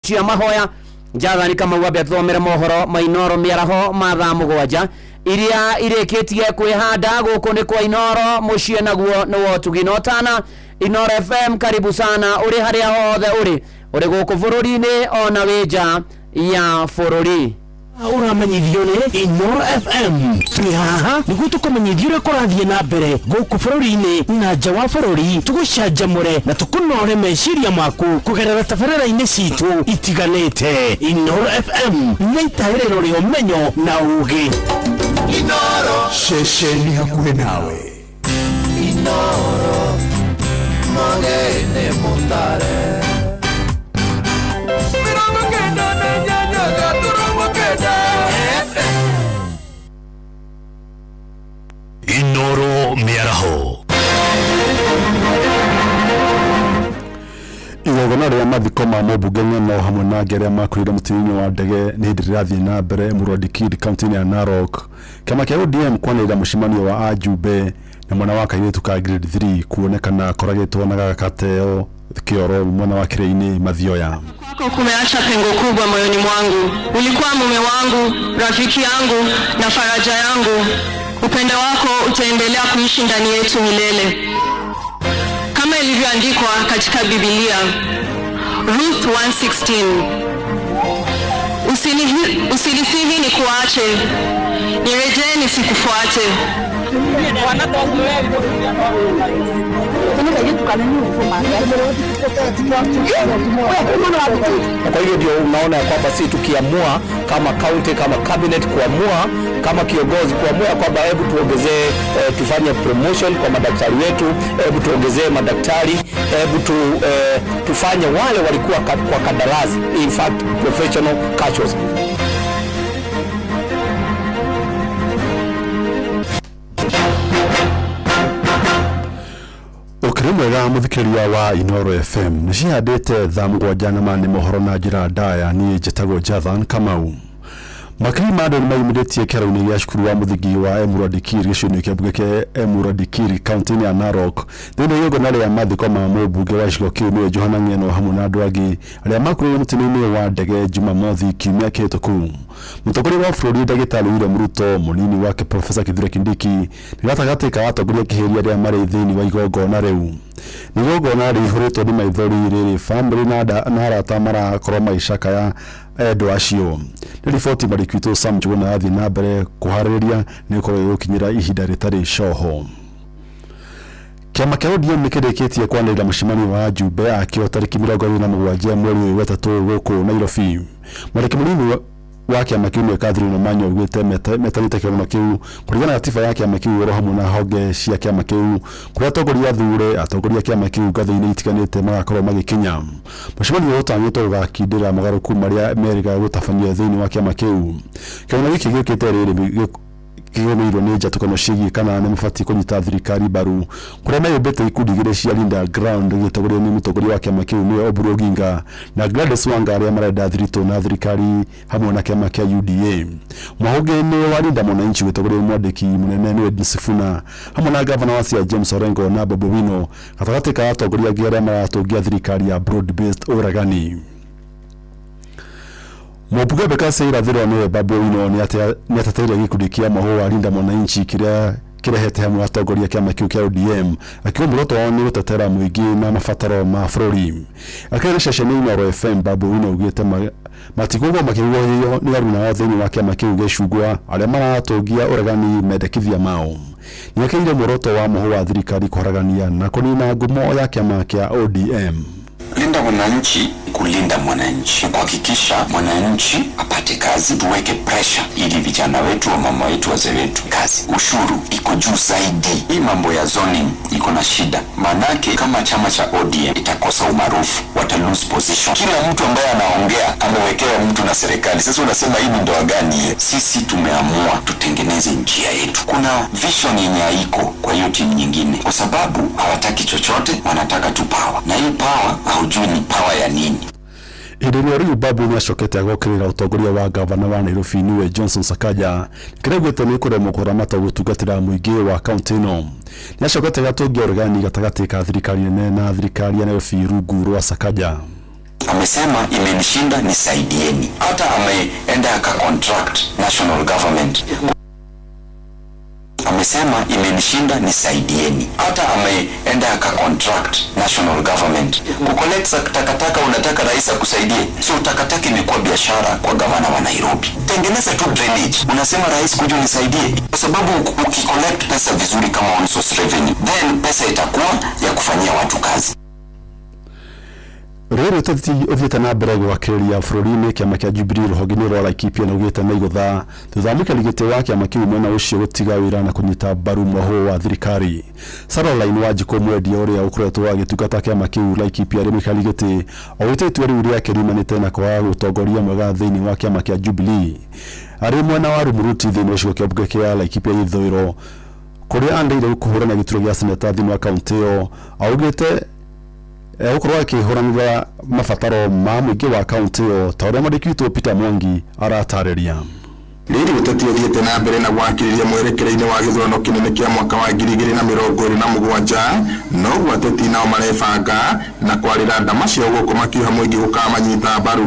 cia mahoya Jathani kama wabia thomera mohoro mainoro miaraho matha mugwanja iria ireketie kwihanda guku ni kwa Inoro mucie naguo no tuginotana Inoro FM karibu sana uri haria hothe uri guku bururi-ini ona wija ya bururi uramenyithio ni Inoro FM turi haha niguo tukumenyithio uri kurathie na mbere guku bururi-ini na nja wa bururi tugucanjamure na tukunore meciria maku kugerera tabarĩra-inĩ citu itiganĩte. Inoro FM nĩ itaĩrĩro rĩa ũmenyo na ugi. Inoro shesheni hakuhĩ nawe. Inoro mogene mutare Inoro miaraho igogona rĩa mathiko ma mũmbunge no hamwe na ngeria makurire mũtini wa ndege nĩ ndirathie na mbere Murodi-Kid kaunti ya Narok kama kia ODM kwanĩrĩra mũcemanio wa ajumbe na mwana wa kairĩtu ka grade 3 kuonekana koragĩtwo na gakateo kioro mwana wa Kirĩini Mathioya. Kwako kumeacha pengo kubwa moyoni mwangu. Ulikuwa mume wangu, rafiki yangu na faraja yangu. Upendo wako utaendelea kuishi ndani yetu milele. Kama ilivyoandikwa katika Biblia, Ruth 1:16. Usinisihi ni kuache, nirejee nisikufuate. Kwa hiyo ndio unaona kwamba si tukiamua kama county, kama cabinet kuamua, kama kiongozi kuamua kwamba hebu tuongezee tufanye promotion kwa madaktari wetu, hebu tuongezee madaktari, hebu tufanye wale walikuwa kwa kadalazi, in fact professional casuals. Ukrimwega muthikiria wa Inoro FM nishihandite thamugwanja na mani mohoro na njira ndaya ni njitagwo Jathan Kamau. Makiri mado nimayumiretie kero-ini ya cukuru wa muthingi wa Murodi-Kid gĩcigo-inĩ kĩa mbunge kĩa Murodi-Kid kaunti ya Narok thĩinĩ igongona rĩa mathiko ma mũmbunge wa gĩcigo kĩu nĩ Johana Ng'eno hamwe na andũ angĩ arĩa makurĩire mũtino-inĩ wa ndege Jumamothi kiumia kĩhĩtũku. Mũtongoria wa bũrũri Ndagĩtarĩ William Ruto mũnini wake Professor Kithure Kindiki nĩ gatagatĩ ka atongoria kĩhĩria arĩa marĩ thĩinĩ wa igongona rĩu. Nĩ igongona rĩihũrĩtwo nĩ maithori rĩrĩ bamĩrĩ na arata marakorwo magĩcakaya endo acio. Nĩ riboti marĩkĩtwo Sam Njuguna athiĩ na mbere kũharĩrĩria nĩ gũkorwo gũkinyĩra ihinda rĩtarĩ coho. Kĩama kĩa ODM nĩ kĩrĩkĩtie kwanĩrĩra mũcemanio wa ajumbe akĩo tarĩki 27 mweri wa gatatu gũkũ Nairobi. Mwandĩki mũnini wa kĩama kĩu nĩ Catherine Omanyo augĩte metanĩte kĩama kĩu kũringana na katiba ya kĩama kĩu oro hamwe na honge cia kĩama kĩu kũrĩa atongoria athure atongoria kĩama kĩu ngathĩ-inĩ itiganĩte magakorwo magĩkinya. Mũcemanio ũtanyĩtwo gũgakindĩra mogarũrũku marĩa merĩga gũtabania thĩinĩ wa kĩama kĩu. Kĩama gĩkĩ gĩũkĩte rĩrĩ kĩgomeirwo nĩ njatũkano ciĩgiĩ kana nĩ mabatiĩ kũnyita thirikari mbaru kũrĩa mayũmbĩte ikundi igĩrĩ cia Linda Ground gĩtongorio nĩ mũtongoria wa kĩama kĩu nĩ Oburu Oginga na Gladys Wanga arĩa marenda thiritũ na thirikari hamwe na kĩama kĩa UDA. Mwahũngi-inĩ wa Linda Mwananchi gĩtongorio mwandĩki mũnene nĩ Edwin Sifuna hamwe na gavana wa Siaya James Orengo na Bobi Wine gatagatĩ ka atongoria angĩ arĩa maratongia thirikari ya broad based ũragani. Mũmbunge Bekasi irathĩrwo nĩ Bobi Wine nĩ ateteire gĩkundi kĩa mohoro wa Linda Mwananchi kĩrĩa kirehete hamwe atongoria kĩama kĩu kĩa ODM akiuga muoroto wao nĩ gũtetera mũingĩ na mabataro ma bũrũri. Akĩaria ceceni-inĩ Inoro FM, Bobi Wine augĩte matigũgwo makĩguoyohio nĩ aruna a thĩinĩ wa kĩama kĩu gĩcungwa arĩa maratongia ũregani mendekithia mao. Nĩekĩrire muoroto wa mohoro wa thirikari kũharagania na kũnina ngumo ya kĩama kĩa ODM. Linda Mwananchi, kulinda mwananchi, kuhakikisha mwananchi apate kazi, tuweke pressure ili vijana wetu, mama wetu, wazee wetu kazi. Ushuru iko juu zaidi. Hii mambo ya zoning iko na shida. Manake kama chama cha ODM itakosa umaarufu, wata lose position. Kila mtu ambaye anaongea amewekewa mtu na serikali. Sasa unasema hii ni ndoa gani? Sisi tumeamua tutengeneze njia yetu. Kuna vision yenye haiko kwa hiyo timu nyingine, kwa sababu hawataki chochote, wanataka tu power. Na hii power haujui ni power ya nini. Irio riu Babu nĩ acokete agokĩrĩra ũtongoria wa gavana wa Nairobi niwe Johnson Sakaja kĩrĩgwĩte nĩ kũremwo kũramata gũtungatĩra mũingĩ wa kaunti ĩno. Nĩ acokete gatungia ũregani gatagatĩ ka thirikari nene na thirikari ya Nairobi rungu rwa Sakaja. amesema imenishinda nisaidieni. Hata ameenda akacontract national government, amesema imenishinda nisaidieni. Hata ameenda akacontract national government kucollect takataka. Unataka rais akusaidie? So takataka imekuwa biashara kwa gavana wa Nairobi. Tengeneza tu drainage, unasema rais kuja nisaidie, kwa sababu ukicollect pesa vizuri kama on source revenue, then pesa itakuwa ya kufanyia watu kazi. Rero tati othieta na mbere gwakiria bururi-ini kiama kia Jubilee ruhonge-ini rwa Laikipia na ugite na igutha thutha mukarigite wa kiama kiu mwena ucio gutiga wira na kunyita mbaru mwaho wa thirikari. Caroline Wanjiku mwendia uria ukoretwo agitungata kiama kiu Laikipia ri mukarigite ogite itua riu riake riumanite na kwa gutongoria mwega thiini wa kiama kia Jubilee ari mwena wa Rumuruti thiini ucio kia bunge kia Laikipia ithowiro kuria andeire kuhurana gituro gia seneta thiini wa kaunti iyo augite ukorwa akihuranira mabataro ma muingi wa kaunti yo ta uria mwandiki Peter Mwangi aratariria. Riri guteti othiete na mbere na gwakiriria mwerekereine wa githurano kinene kia mwaka wa 2027 no gwateti nao marebanga na kwarira ndama cio guku makiuha muingi gukamanyita mbaru.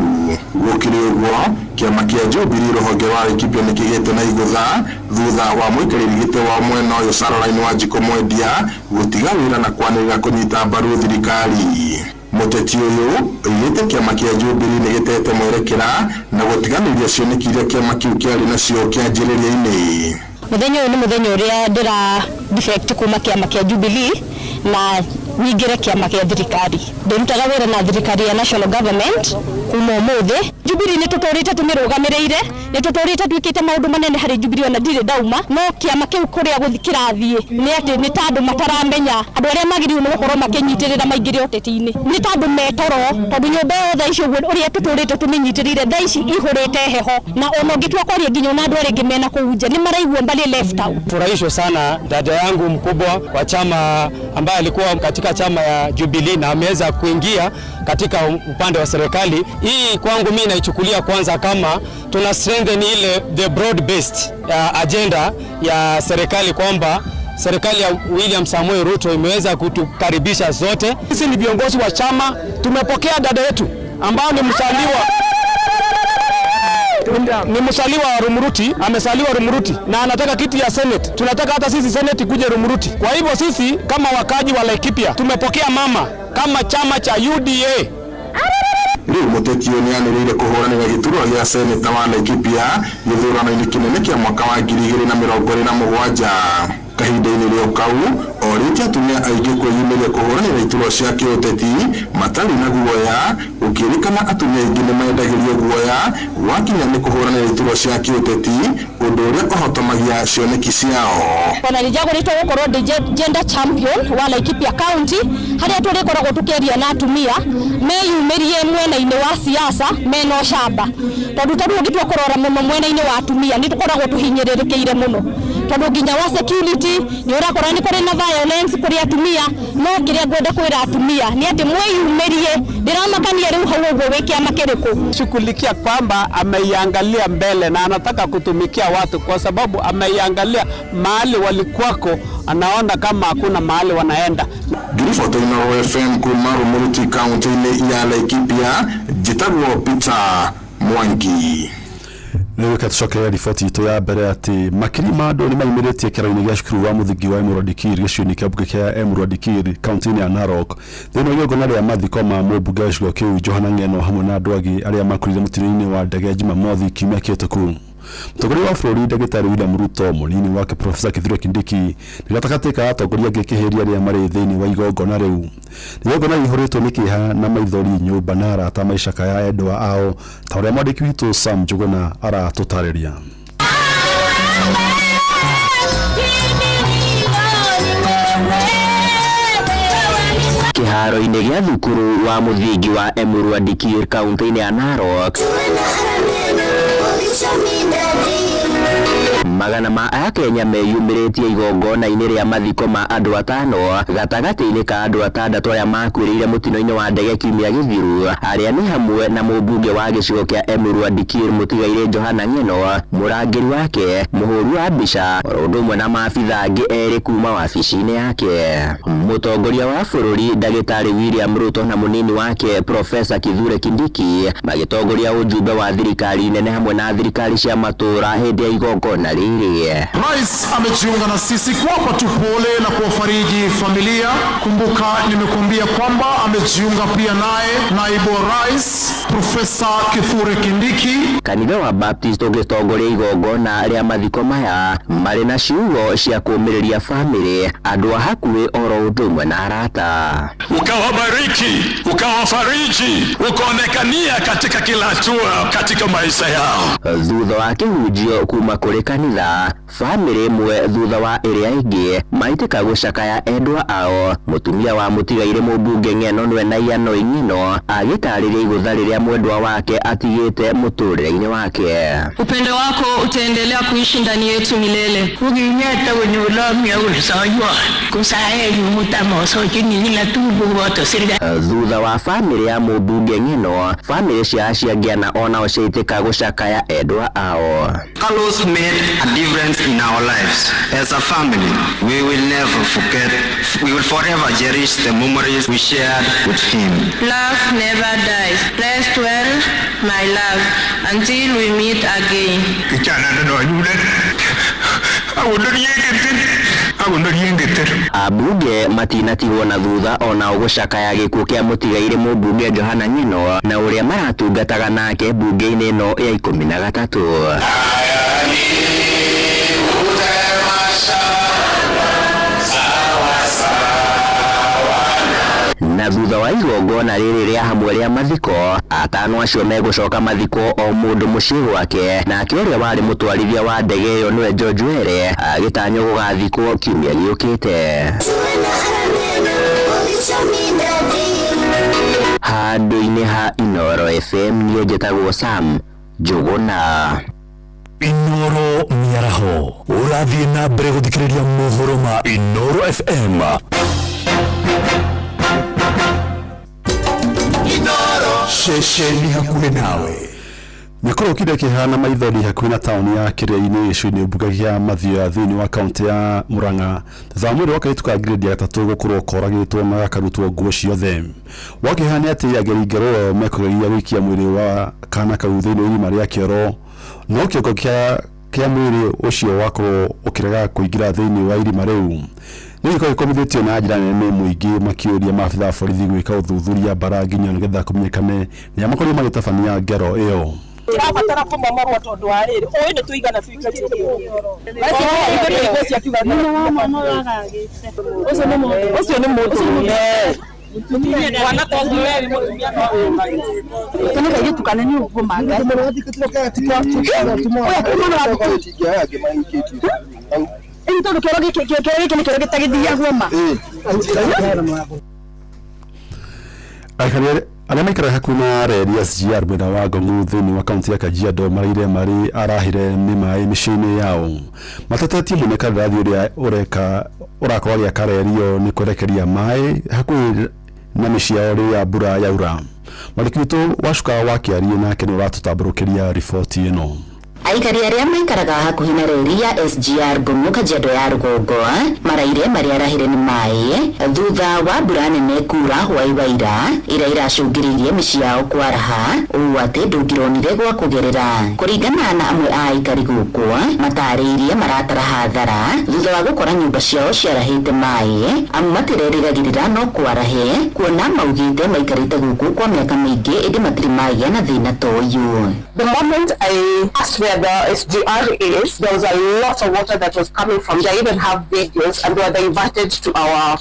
Gukiri uguo kiama kia Jubilee ruhonge rwa Laikipia nikigite na igutha thutha wa muikariri gite wa mwena uyu Caroline Wanjiku mwendia gutiga wira na kwanirira kunyita mbaru thirikari. Muteti uyu igite kiama kia Jubilee nigitete mwerekera na gutiganiria cioneki iria kiama kiu kiari nacio kianjiriria-ini. Muthenya uyu ni muthenya uria ndira defect kuma kiama kia Jubilee na nyingire kiama kia thirikari. Ndurutaga wira na thirikari ya national government kuma umuthi. Jubilee ni tuturite tumirugamirire, ni tuturite twikite maundu manene hari Jubilee na ndire dauma, no kiama kiu kuria guthikirathie ni ati ni tandu mataramenya andu aria magiriu no gukorwo makinyitirira maingire oteti-ini. Ni tandu metoro tondu nyumba yothe icio uria tuturite tuminyitirire thaa ici ihurite heho na ono ngitwa kwaria nginya na andu aringi mena kuunja ni maraigua mbali left out. Furahishwa sana dada yangu mkubwa kwa chama ambaye alikuwa katika chama ya Jubilee na ameweza kuingia katika upande wa serikali. Hii kwangu mimi naichukulia kwanza kama tuna strengthen ile the broad based agenda ya serikali, kwamba serikali ya William Samoei Ruto imeweza kutukaribisha zote. Sisi ni viongozi wa chama, tumepokea dada yetu ambao ni msaliwa wa Rumuruti, amesaliwa Rumuruti na anataka kiti ya Senate. Tunataka hata sisi Senate kuje Rumuruti. Kwa hivyo sisi kama wakaji wa Laikipia tumepokea mama kama chama cha UDA. Riu muteti uyu nianirire kuhuranira giturwa gia seneta wa Laikipia githurano-ini kinene kia mwaka wa 2027. Kahinda-ini rio kau orite atumia aingi kwiyumiria kuhuranira iturwa cia kiuteti matari na guoya, ukirikana atumia aingi ni mendagirio guoya wakinya ni kuhuranira iturwa cia kiuteti undu uria uhotomagia cioneki ciao. Ona rijagoritwo gukorwo gender champion wa Laikipia County haria turikoragwo tukiaria na atumia meyumirie mwena-ini wa siasa mena ucamba, tondu tari ungitwa kurora muno mwena-ini wa atumia ni tukoragwo tuhinyiririkiire muno, tondu nginya wa security ni urakora ni kuri na violence kuri atumia. No kiria ngwenda kwira atumia ni ati mweyumirie, ndiramakania riu hau uguo wiki amakiriku shughulikia kwamba ameiangalia mbele na anataka kutumikia watu, kwa sababu ameiangalia mahali walikuwako, anaona kama hakuna mahali wanaenda. Girifoto ino FM kuma Rumuruti County ya Laikipia, jitagwo Peter Mwangi. Niwe katucokera riboti itu ya mbere ati makiri ma andu ni maimiritie kĩraini gĩa cukuru wa muthingi wa Emurua Dikir gĩcigo-inĩ kĩa mbunge kĩa Emurua Dikir kaunti-inĩ ya Narok thĩinĩ wa igongona rĩa mathiko ma mũmbunge wa gĩcigo kĩu Johana Ng'eno hamwe na andũ angĩ arĩa makurire mũtino-inĩ wa ndege Jumamothi kiumia kĩhĩtũku. Mũtongoria wa bũrũri Ndagĩtarĩ William Ruto mũnini wake Profesa Kithure Kindiki nĩ gatagatĩ ka atongoria angĩ kĩhĩria arĩa marĩ thĩinĩ wa igongona rĩu. Igongona ihũrĩtwo nĩ kĩeha na maithori nyũmba na arata maicaka ya endwa ao ta ũrĩa mwandĩki witũ Sam Njuguna aratũtarĩria. Kĩharo-inĩ gĩa thukuru wa mũthingi wa Emurua Dikir kaunti-inĩ ya Narok magana ma Akenya meyumĩrĩtie igongona-inĩ rĩa mathiko ma andũ 5 gatagatĩ-inĩ ka andũ 6 arĩa makuĩrĩire mũtino-inĩ wa ndege kiumia gĩthiru. Arĩa nĩ hamwe na mũmbunge wa gĩcigo kĩa Emurua Dikir mũtigairĩ Johana Ng'eno, mũrangĩri wake, mũhũri wa mbica, ũndũ ũmwe na maabitha angĩ erĩ kuma wabici-inĩ yake. Mũtongoria wa bũrũri Ndagĩtarĩ William Ruto na mũnini wake Profesa Kithure Kindiki magĩtongoria ũjumbe wa thirikari nene hamwe na thirikari cia matũra hĩndĩ ya igongona rĩrĩ. Rais amejiunga na sisi kuwapa tu pole na kuwafariji familia. Kumbuka nimekuambia kwamba amejiunga pia naye naibu rais Profesa Kithure Kindiki. Kanitha wa Baptist ũgĩtongoria igongona rĩa mathiko maya marĩ na ciugo cia kũũmĩrĩria famĩlĩ, andũ a hakuhĩ oro ũndũ ũmwe na arata. Ukawabariki, ukawafariji, ukaonekania katika kila hatua katika maisha yao. Thutha wa kĩhunjio kuma kũrĩ kanitha, famĩlĩ ĩmwe thutha wa ĩrĩa ĩngĩ maitĩka gũcakaya endwa ao. Mũtumia wa mũtigairĩ mũmbunge Ng'eno Nwenaia Ng'eno agĩtarĩria igũtha rĩrĩa mwendwa wake atigĩte mũtũrĩre-inĩ wake. Upendo wako utaendelea kuishi ndani yetu milele. Ukinyata unyulomia ulisaywa kusaeli mutamoso chini ila tubu woto sirida. Thutha wa famĩlĩ ya mũmbunge Ng'eno, famĩlĩ cia aciangiana onao ciaitĩka gũcakaya endwa ao. Carlos made a difference in our lives. As a family, we will never forget, we will forever cherish the memories we shared with him. Love never dies. Rest well, my love, until we meet again. Abunge matinatigwo na thutha onao gũcakaya gĩkuũ kĩa mũtigairĩ mũmbunge Johana Ng'eno na ũrĩa maratungataga nake mbunge-inĩ ĩno ya 13. Na thutha wa igongona rĩrĩ rĩa hamwe rĩa mathiko, atano acio megũcoka mathiko o mũndũ mũciĩ gwake, nake ũrĩa warĩ mũtwarithia wa ndege ĩyo nĩwe George Were agĩtanywo gũgathikwo kiumia gĩũkĩte. Handũ-inĩ ha Inooro FM niĩ njĩtagwo Sam Njũgũna. Inooro mĩaraho ũrathiĩ na mbere gũthikĩrĩria mohoro ma Inooro FM. Shesheni hakuhĩ nawe. Nĩkorwo kĩrĩa kĩhana maithori hakuhĩ na taũni ya Kĩrĩa-inĩ gĩcigo-inĩ mbuga gĩa Mathioya thĩinĩ wa kaunti ya Murang'a. Thutha mwĩrĩ wa kairĩtu ka grade ya 3 gũkorwo koragĩtwo na gakarutwo nguo ciothe. Wakĩhana atĩ ageri ngero mekũgeria gũikia mwĩrĩ wa kana kau thĩinĩ wa irima rĩa kĩoro, no kĩongo kĩa mwĩrĩ ũcio wakorwo ũkĩrega kũingĩra thĩinĩ wa irima rĩu. Nĩgĩkorwo gĩkomithĩtio na njĩra nene mũingĩ makĩũria maabitha a borithi gwĩka ũthuthuria bara nginya nĩgetha kũmenyekane nĩ makorirwo magĩtabania ngero ĩyo. Tirabatara kũmomorwo tondũ wa rĩrĩ ũĩ nĩ tuigana tuikarie ũcio nĩ mũndũ wana tondũ wewe mũtumia kaige tukane ni uguo manga Então quero que goma. Arĩa maikara hakuhĩ na reri ya SGR mwena wa Ngong'u thĩinĩ wa kaunti ya Kajiado maraire marĩ arahire nĩ maĩ mĩciĩ-inĩ yao. Matetetie mũno kandarathi ũrĩa ũrakorwo agĩaka reri ĩyo nĩ kwerekeria maĩ hakuhĩ na mĩciĩ yao rĩrĩa mbura yaura. Mwandĩki witũ Wacuka wakĩaria nake nĩ ũratũtambũrũkĩria riboti ĩno. Aikari arĩa maikaraga hakuhĩ na reri ya SGR Ngong'u Kajiado ya rũgongo maraire marĩa arahire nĩ maĩ thutha wa mbura nene kura hwaĩ-waira ĩrĩa iracũngĩrĩirie mĩciĩ yao kwaraha ũũ atĩ ndũngĩronire gwa kũgerera. Kũringana na amwe a aikari gũkũ matarĩirie maratara hathara thutha wa gũkora nyũmba ciao ciarahĩte maĩ amu matirerĩgagĩrĩra no kwarahe kuona maugĩte maikarĩte gũkũ kwa mĩaka mĩingĩ ĩndĩ matirĩ magĩa na thĩna ta ũyũ. The moment I asked where the SGR is, there was a lot of water that was coming from there. I even have videos, and they were diverted to our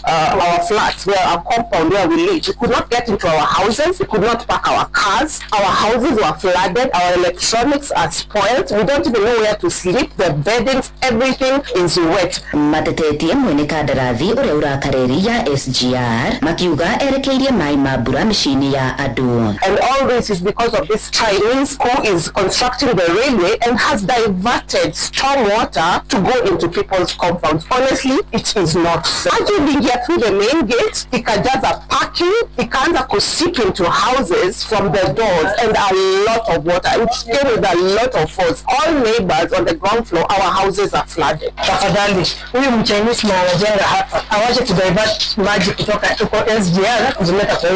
flats, where our compound where we live. We could not get into our houses. We could not park our cars. Our houses were flooded. Our electronics are spoiled. We don't even know where to sleep. The beddings, everything is wet. Matetetie mwene kandarathi ũrĩa ũraka reri ya SGR makiuga erekeirie maĩ ma mbura mĩciĩ-inĩ ya andũ. And all this is because of this Chinese who is constructing the railway and has diverted storm water to go into people's compounds. Honestly, it is not so. Maji iliingia through the main gate, ikajaza parking, ikaanza kusip into houses from the doors, and a lot of water. It came with a lot of force. All neighbors on the ground floor, our houses are flooded. Tafadhali, huyu mchinese manajenga hapa awache kudivert maji kutoka SGR kuzileta kwa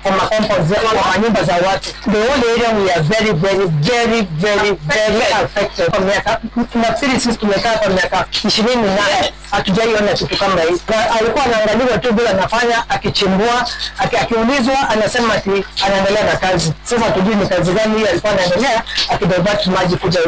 compounds kwa nyumba za watu. The whole area we are very affected. Kwa miaka nafikiri sisi tumekaa kwa miaka 20 na hatujaiona kitu kama hii. Alikuwa anaangaliwa tu bila anafanya, akichimbua, akiulizwa anasema ati anaendelea na kazi. Sasa tujui ni kazi gani hiyo alikuwa anaendelea akidivert maji kuja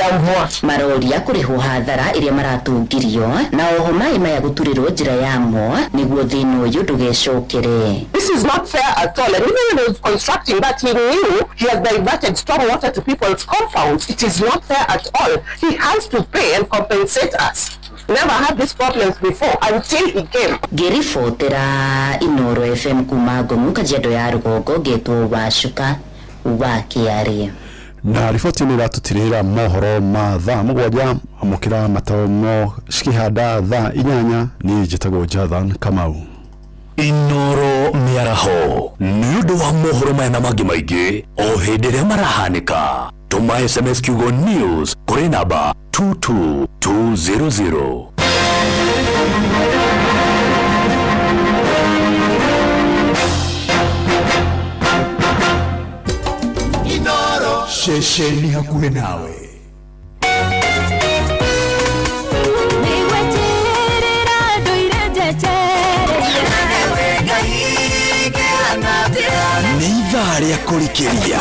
ya mvua. Maroria kuriho hathara iria maratungirio na oho mai maya guturirwo njira yamo niguo thino uyu ndugecokere. This is not fair at all. And even when he was constructing that, he knew he has diverted storm water to people's compounds. It is not fair at all. He has to pay and compensate us. Never had these problems before until he came. Ngiribotera Inoro FM kuma Ngong'u Kajiado ya Rugongo getwo Wacuka wa Kiaria. Na riboti ni ratutirira mohoro ma thaa mugwanja amukira matomo cikihanda thaa 8 ni njitagwo Jathan Kamau. Inoro miaraho ni undu wa mohoro maya na mangi maingi o hindi ria marahanika. Tuma SMS kiugo news kuri namba 22200. Inoro shesheni hakuhe nawe. Ni ithaa ria kurikiria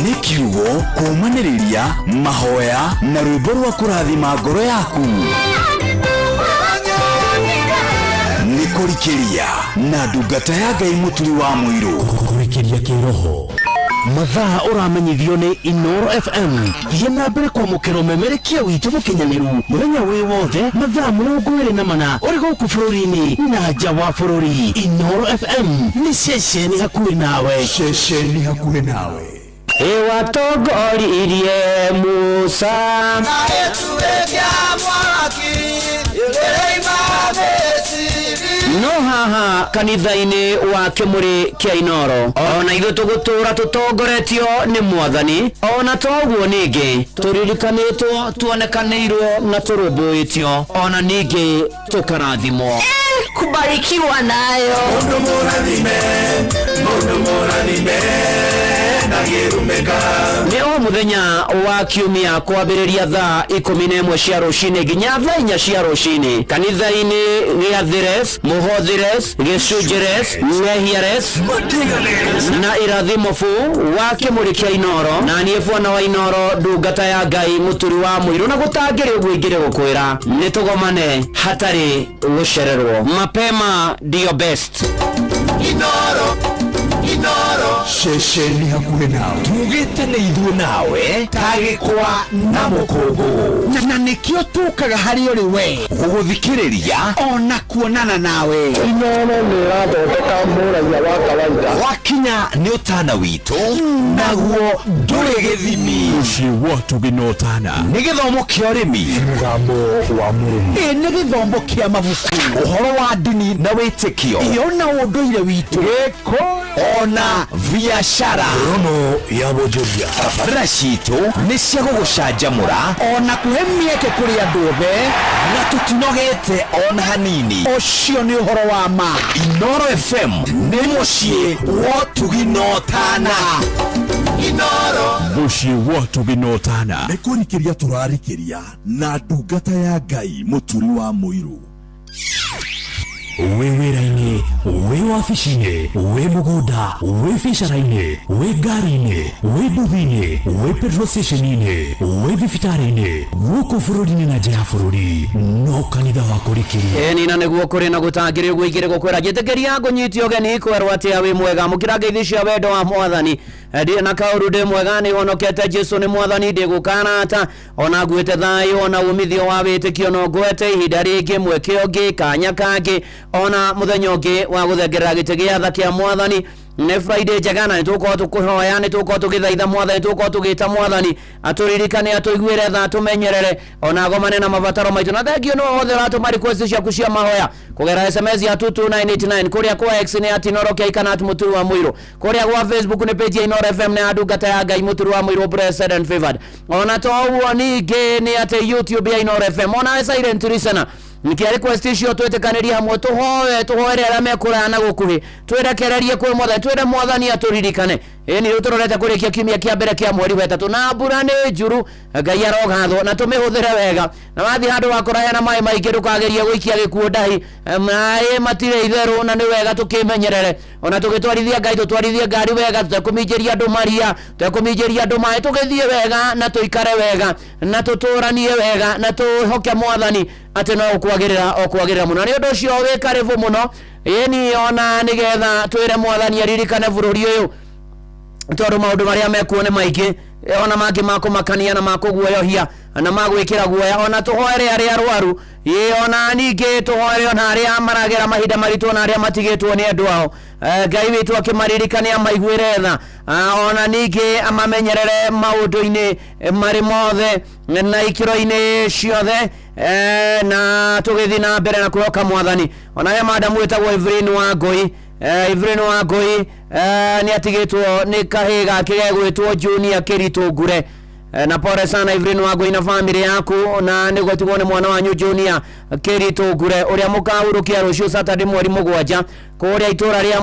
ni kiugo kumaniriria mahoya na rwimbo rwa kurathima ngoro yaku. Ni kurikiria na ndungata ya Ngai muturi wa muiru. Kurikiria kiroho mathaa uramenyithio ni Inoro FM. Thie na mbere kwa mukero memerekia witu mukinyaniru muthenya wi wothe mathaa 24 uri guku bururi-ini na nja wa bururi. Inoro FM ni ceceni hakuhi nawe. Shesheni hakuhe nawe. Watongoririe Musa no haha kanitha-ini wa Kimuri kia Inoro ona ithu tugutura tutongoretio ni Mwathani ona toguo ningi turirikanitwo tuonekanirwo na turumbuitio ona ningi tukarathimwo kubarikiwa nayo. Mundu muranime ni o muthenya wa kiumia kwambiriria thaa 11 cia rucini nginya thaa 4 cia rucini kanitha-ini gia Thires, Muhothires, Gicunjires, Nyehiares na Irathimufu wa Kimuri kia Inoro na nie bwana wa Inoro ndungata ya Ngai muturi wa muiru na gutangire uguo ingire gukwira ni tugomane hatari gucererwo mapema ndio best. Inoro shesheni hakuhe nawe. Tugite ni ithuĩ nawe tagĩkwa na mũkũngũ na nĩkĩo tukaga harĩ uri we gũgũthikĩrĩria ona kuonana nawe. Inoro nĩ ĩrathondeka mũraia wa kawaida wakinya nĩ ũtana witũ naguo ndũrĩ gĩthimi. Ũcio watu ginotana nĩ gĩthomo kĩa ũrĩmi, mũgambo wa mũrĩmi, nĩ gĩthomo kĩa mabuku, ũhoro wa ndini na wĩtĩkio, ona ũndũire witũ, gĩkũ ona biashara, rono ya wonjoria. Tabarĩra citũ nĩ cia gũgũcanjamũra ona kũhe mĩeke kũrĩ andũ othe na tũtinogete ona hanini. Ũcio nĩ ũhoro wa ma. Inoro FM nĩ mũciĩ wa ũtugi na ũtana. Inoro mũciĩ wa ũtugi na ũtana. nĩ kũrikĩria tũrarikĩria na ndungata ya Ngai mũturi wa mũiru. Wĩ wĩra-inĩ, wĩ wabici-inĩ, wĩ mũgũnda, wĩ biacara-inĩ, wĩ ngari-inĩ, wĩ nduthi-inĩ, wĩ petrol station-inĩ, wĩ thibitarĩ-inĩ, gũkũ bũrũri-inĩ na nja ya bũrũri, no kanitha wa kũrikĩria. Nina nĩguo kũrĩ na gũtangĩrĩrio guĩkĩre gũkwĩra njĩtĩkĩria ngũnyitio ũgeni kwerwo atĩa wĩ mwega mũkĩra ngeithi cia wendo wa Mwathani ndĩ na kaũru ndĩ mwega nĩ honokete Jesu nĩ Mwathani ndĩ gũkanata ona nguĩte thayũ ona umithio wa wĩtĩkio no ngwete ihinda rĩngĩ mweke ũngĩ kanya kangĩ ona mũthenya ũngĩ wa gũthengerera gĩtĩ gĩa tha kĩa Mwathani ne Friday jagana ni tuko tukuhoya ni tuko tugithaitha mwathani tuko tugita mwathani aturirikane atuiguire tha tumenyerere ona gomane na mabataro maitu na thengio no othe ratu mari request ciaku cia mahoya kugera SMS ya 22989 kuria kwa X ni @inorokia ikana @muturu wa muiro kuria kwa Facebook ni page ya Inoro FM na Ndungata ya Ngai muturu wa muiro blessed and favored ona to uo ningi ni ate YouTube ya Inoro FM ona silent listener nikia request icio twetekaniria hamwe tuhoere ara mekurana gukuhi twerekererie kwe mwathani twere mwathani aturirikane ni rutororete kurikia kimia kia mbere kia mweri wetatu na mbura ni njuru Ngai arogatho na tumihuthire wega na wathi handu wakoraya na mai maingi rukageria guikia gikuo ndahi mai matire itheru na ni wega tukimenyerere ona tugitwarithia Ngai tutwarithie ngari wega tutakuminjiria andu maria tutakuminjiria andu mai tugithie wega na tuikare wega na tuturanie wega na tuhoke mwathani ati no kwagirira muno ni undu ucio wi karibu muno ni ona nigetha twire mwathani aririkane bururi uyu tondu maundu maria mekuone maingi ona mangi makumakania na makuguoyohia na magwikira guoya ona tuhoere aria arwaru ona ningi tuhoere ona aria maragera mahinda maritu ona aria matigitwo ni andu ao Ngai witu akimaririkania maiguire tha ona ningi amamenyerere maundu-ini mari mothe na ikiro-ini ciothe na tugithi na mbere na kuoka mwathani ona ya madamu wetagwo Evelyn Wangui ni atigitwo ni kahiga kigegwitwo Junior Kiritungure na pore sana Evelyn Wangui na family yaku na nigwetigwo ni mwana wanyu Junior Kiritungure uria mukahurukia rucio Saturday mweri 7 kuria itura ria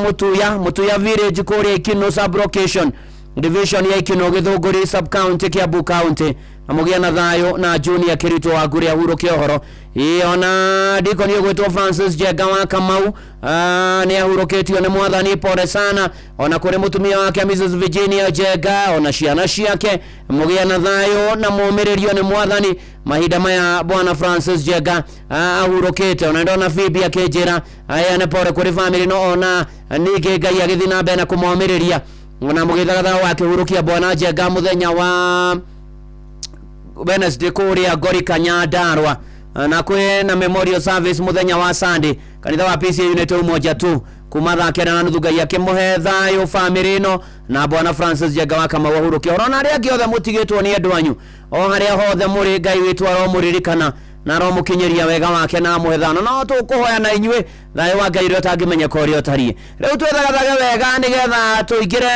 Mutuya village kuria Ikino sub location division ya Ikino Githunguri sub county Kiambu county amugia na thayo na Junior Kirito wa guria hurukia horo ona diko ni gwetwo Francis Jega wa Kamau ni ahuruketio ni mwathani pore sana ona kuri mutumia wake Mrs Virginia Jega ona ciana ciake mugia na thayo na muumiririo ni mwathani mahinda maya bwana Francis Jega ahurukete ona ndona Phoebe akejera aya ne pore kuri family no ona nige Ngai agithina mbere na kumuumiriria ona mugithagatha wake hurukia bwana Jega muthenya wa Wednesday kuria Gori Kanyandarwa na kwe na memorial service muthenya wa Sunday kanitha wa PCA unit umoja tu kumathakira na nuthu Ngai akimuhe thayo family no na bwana Francis Jega wa kama wahurukia ona aria giothe mutigitwo ni andu anyu o haria hothe muri Ngai witu aromuririkana na romukinyeria wega wake na muhethano no tukuhoya na inywe thayo wa Ngai rio tangimenya korio tarie riu twethagathaga wega nigetha tuingire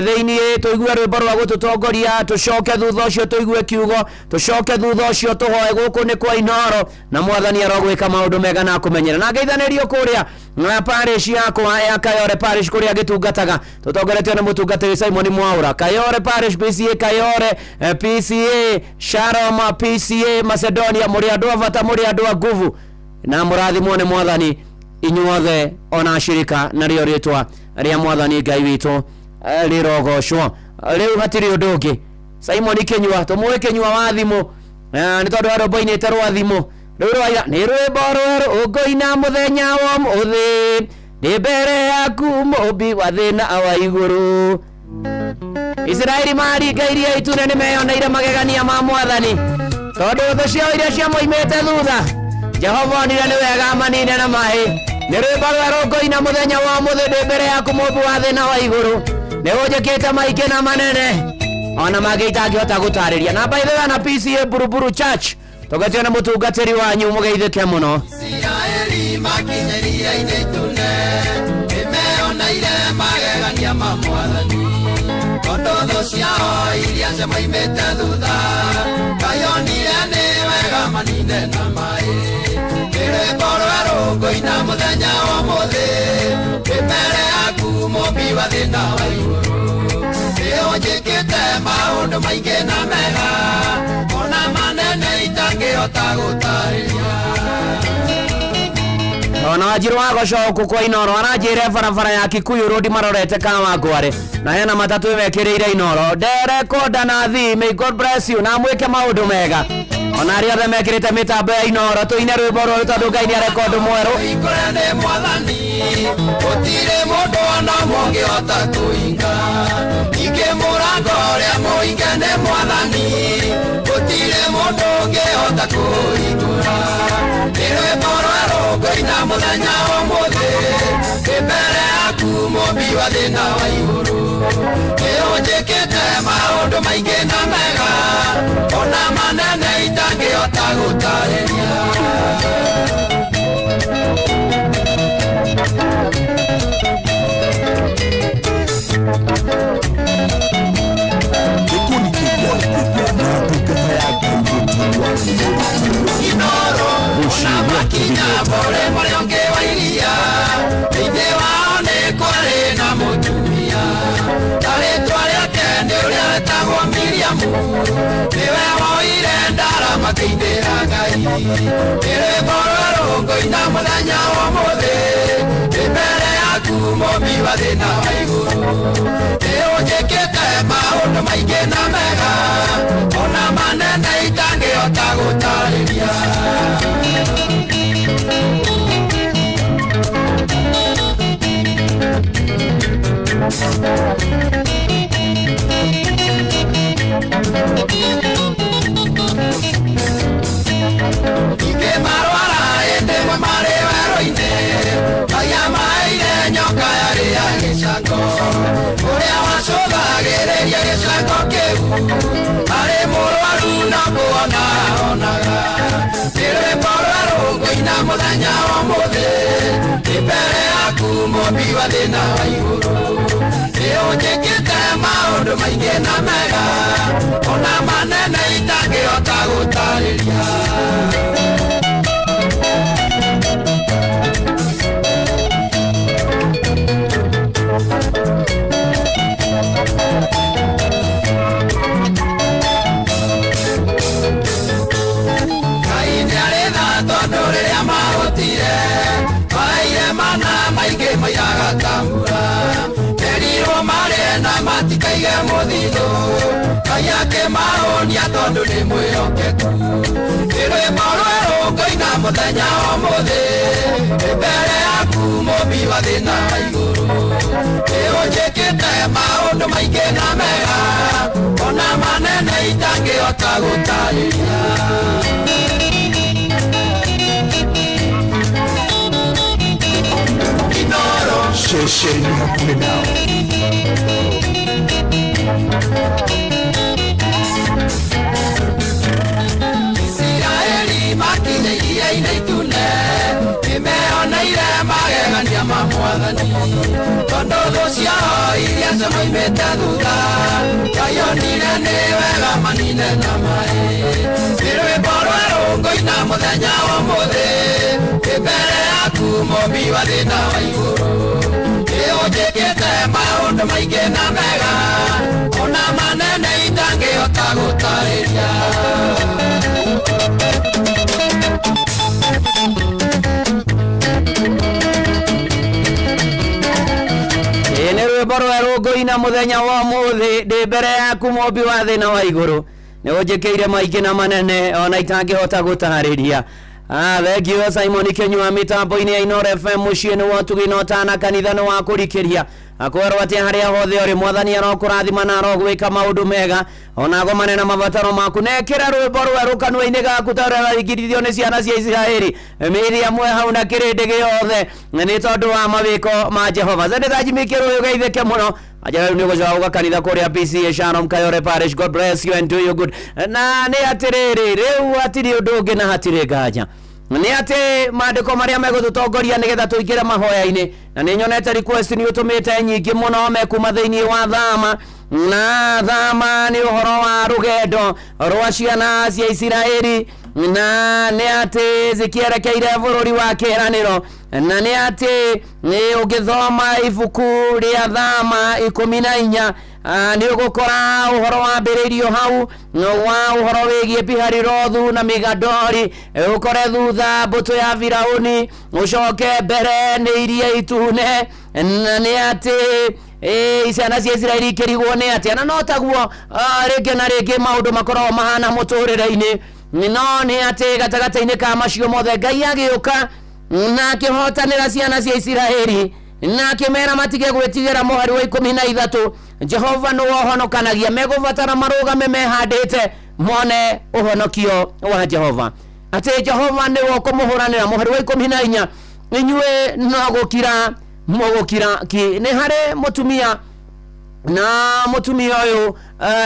thiini tuigue rwimbo rwa gututongoria tucoke thutha ucio tuigue kiugo tucoke thutha ucio tuhoe guku ni kwa Inoro na mwathani arogwika maundu mega na kumenyera na ngeithanirio kuria na parish yakwa ya Kayore parish kuria gitungataga tutongoretio ni mutungatiri Simon Mwaura Kayore parish PCA Kayore PCA Shalom PCA Macedonia muri andu avata muri andu a nguvu na murathimwo ni mwathani inyuothe ona shirika na rio ritwa ria mwathani Ngai witu rirogocwo riu hatiri undu ungi Simon Kinyua tumuwe Kinyua wa thimu ni tondu arombo-ini terwa thimu riu rwaira ni rwimbo rweru ungoina muthenya wa muthi ndi mbere yaku mumbi wa thina wa iguru Israeli marigairie itune ni meyoneire magegania ma mwathani tondu thu ciao iria cia moimite thutha Jehova onire ni wega manine na mai ni rwimbo rweru ungoina muthenya wa muthi ndi mbere yaku mumbi wa thina wa iguru ni unjikite maiki na manene ona magitangihota gutariria na by the way na PCA Buruburu Church tugatio na mutungatiri wanyu mugeithike muno Israeli makinyeria inetune imeonaire magegania ma mwathani tondu thu ciao iria cia moimite thutha kayonire ni wega manine na mai rwimbo rweru ngoina muthenya wa muthi mbere yaku mumbi wa thina wa iguru njikite maundu maingi na mega ona manene itangihota gutariria ona Wanjiru wa Gocoku kwa Inoro aranjire barabara ya Kikuyu road marorete Kawangware na hena matatu mekiriire Inoro dere koda na thi may God bless you na mwike maundu mega ona aria othe mekirite mitambo ya Inoro tuine rwimbo rweru tondu Ngai ni arekondu mweru ikorane mwathani gutire mundu ona mungihota kuinga ike murango uria muinge ni mwathani gutire mundu ungihota kuhingura ni rwimbo rweru ngoina muthenya wa muthi mbere yaku mumbi wa thina wa iguru Nĩũnjĩkĩte maũndũ maingĩ na mega ona manene itangĩhota gũtarĩria Inoro na makinya bore mwarionge wa iria thĩinĩ wao nĩ kwarĩ na mũtumia tarĩtwa rĩake nĩ ũrĩa wetagwo Miriamu nĩwe woire ndara makĩinĩra Ngai nĩ rwĩmbo rwerũ ngũina mũthenya wa ũmũthĩ ndĩ mbere yaku mũmbi wa thĩna wa igũrũ nĩũnjĩkĩte maũndũ maingĩ na mega ona manene itangĩhota gũtarĩria Ike marwara endemwe marĩ werũ-inĩ Maya maire nyoka yarĩ ya gĩcango ũrĩa wacũthagĩrĩria gĩcango kĩu arĩ mũrwaru na kuona onaga nĩ rwĩmbo rwerũ ngũina mũthenya wa ũmũthĩ ndĩ mbere yaku mũmbi wa thĩna wa igũrũ nĩũnjĩkĩte maũndũ maingĩ na mega ona manene itangĩhota gũtarĩria Ngai nĩarĩ tha tondũ rĩrĩa mahũtire maire mana maingĩ mairaga tambura erirwo marĩe na matikaige mũthithũ Ngai akĩmahonia tondũ nĩ mwĩhokeku nĩ rwĩmbo rwerũ ngũina mũthenya wa ũmũthĩ ndĩ mbere yaku mũmbi wa thĩna wa igũrũ nĩũnjĩkĩte maũndũ maingĩ na mega ona manene itangĩhota gũtarĩria Inoro Shesheni hakuhĩ nao Israeli makinya iria-inĩ itune nĩmehoneire magegania ma Mwathani tondũ thũ ciao iria cimoimĩte thutha Ngai onire nĩ wega manine na maĩ nĩ rwĩmbo rwerũ ngũina mũthenya wa ũmũthĩ ndĩ mbere yaku mũmbi wa thĩna wa igũrũ nĩũnjĩkĩte maũndũ maingĩ na mega ona manene itangĩhota gũtarĩria nĩ rwĩmbo rwerũ ngũina mũthenya wa ũmũthĩ ndĩ mbere yaku mũmbi wa thĩna wa igũrũ nĩũnjĩkĩire maingĩ na manene ona itangĩhota gũtarĩria thengio Simon Kenyua mitambo-inĩ ya Inoro FM mũciĩ nĩ wotugi no tana kanitha nĩ wa kũrikĩria akwĩrwo atĩ harĩa hothe ũrĩ Mwathani arokũrathima na arogwĩka maũndũ mega ona agomane na mabataro maku nekĩra rwĩmbo rwerũ kanua-inĩ gaku ta ũrĩa rarigithio nĩ ciana cia Isiraeli Miriamu hau na kĩrĩndĩ gĩothe nĩ tondũ wa mawĩko ma Jehova zendethajimikĩrwo ũgeithĩke mũno Ajara nĩ gũcoka gũkanitha kũrĩa PCA Shalom Kayore Parish. God bless you and do you good. Na nĩ atĩrĩrĩ rĩu hatirĩ ũndũ ũngĩ na hatirĩ nganja nĩ atĩ maandĩko marĩa megũtũtongoria nĩgetha tũingĩre mahoya-inĩ na nĩ nyonete request nĩ ũtũmĩte nyingĩ mũno mekuma thĩinĩ wa thama na thama nĩ ũhoro wa rũgendo rwa ciana cia Isiraeli na nĩ atĩ zikierekeire bũrũri wa kĩĩranĩro na nĩ atĩ nĩ ũngĩthoma ibuku rĩa thama 14 nĩ ũgũkora ũhoro wa mbĩrĩrio hau wa ũhoro wĩgiĩ Piharihirothu na Migadori ũkore thutha mbũtũ ya Firaũni ũcoke mbere nĩ iria itune na nĩ atĩ ciana cia Isiraeli ikĩrigwo nĩ atĩa na no taguo rĩngĩ na rĩngĩ maũndũ makoragwo mahana mũtũrĩre-inĩ no nĩ atĩ gatagatĩ-inĩ ka macio mothe Ngai agĩũka na akĩhotanĩra ciana cia Isiraeli na akĩmera matige gwĩtigĩra mũhari wa 13 Jehova nĩ wohonokanagia megũbatara marũgame mehandĩte mone ũhonokio wa Jehova atĩ Jehova nĩ wokũmũhũranĩra mũhari wa 14 inyuĩ no gũkira mogokira ki ne hare mutumia na mutumia uyu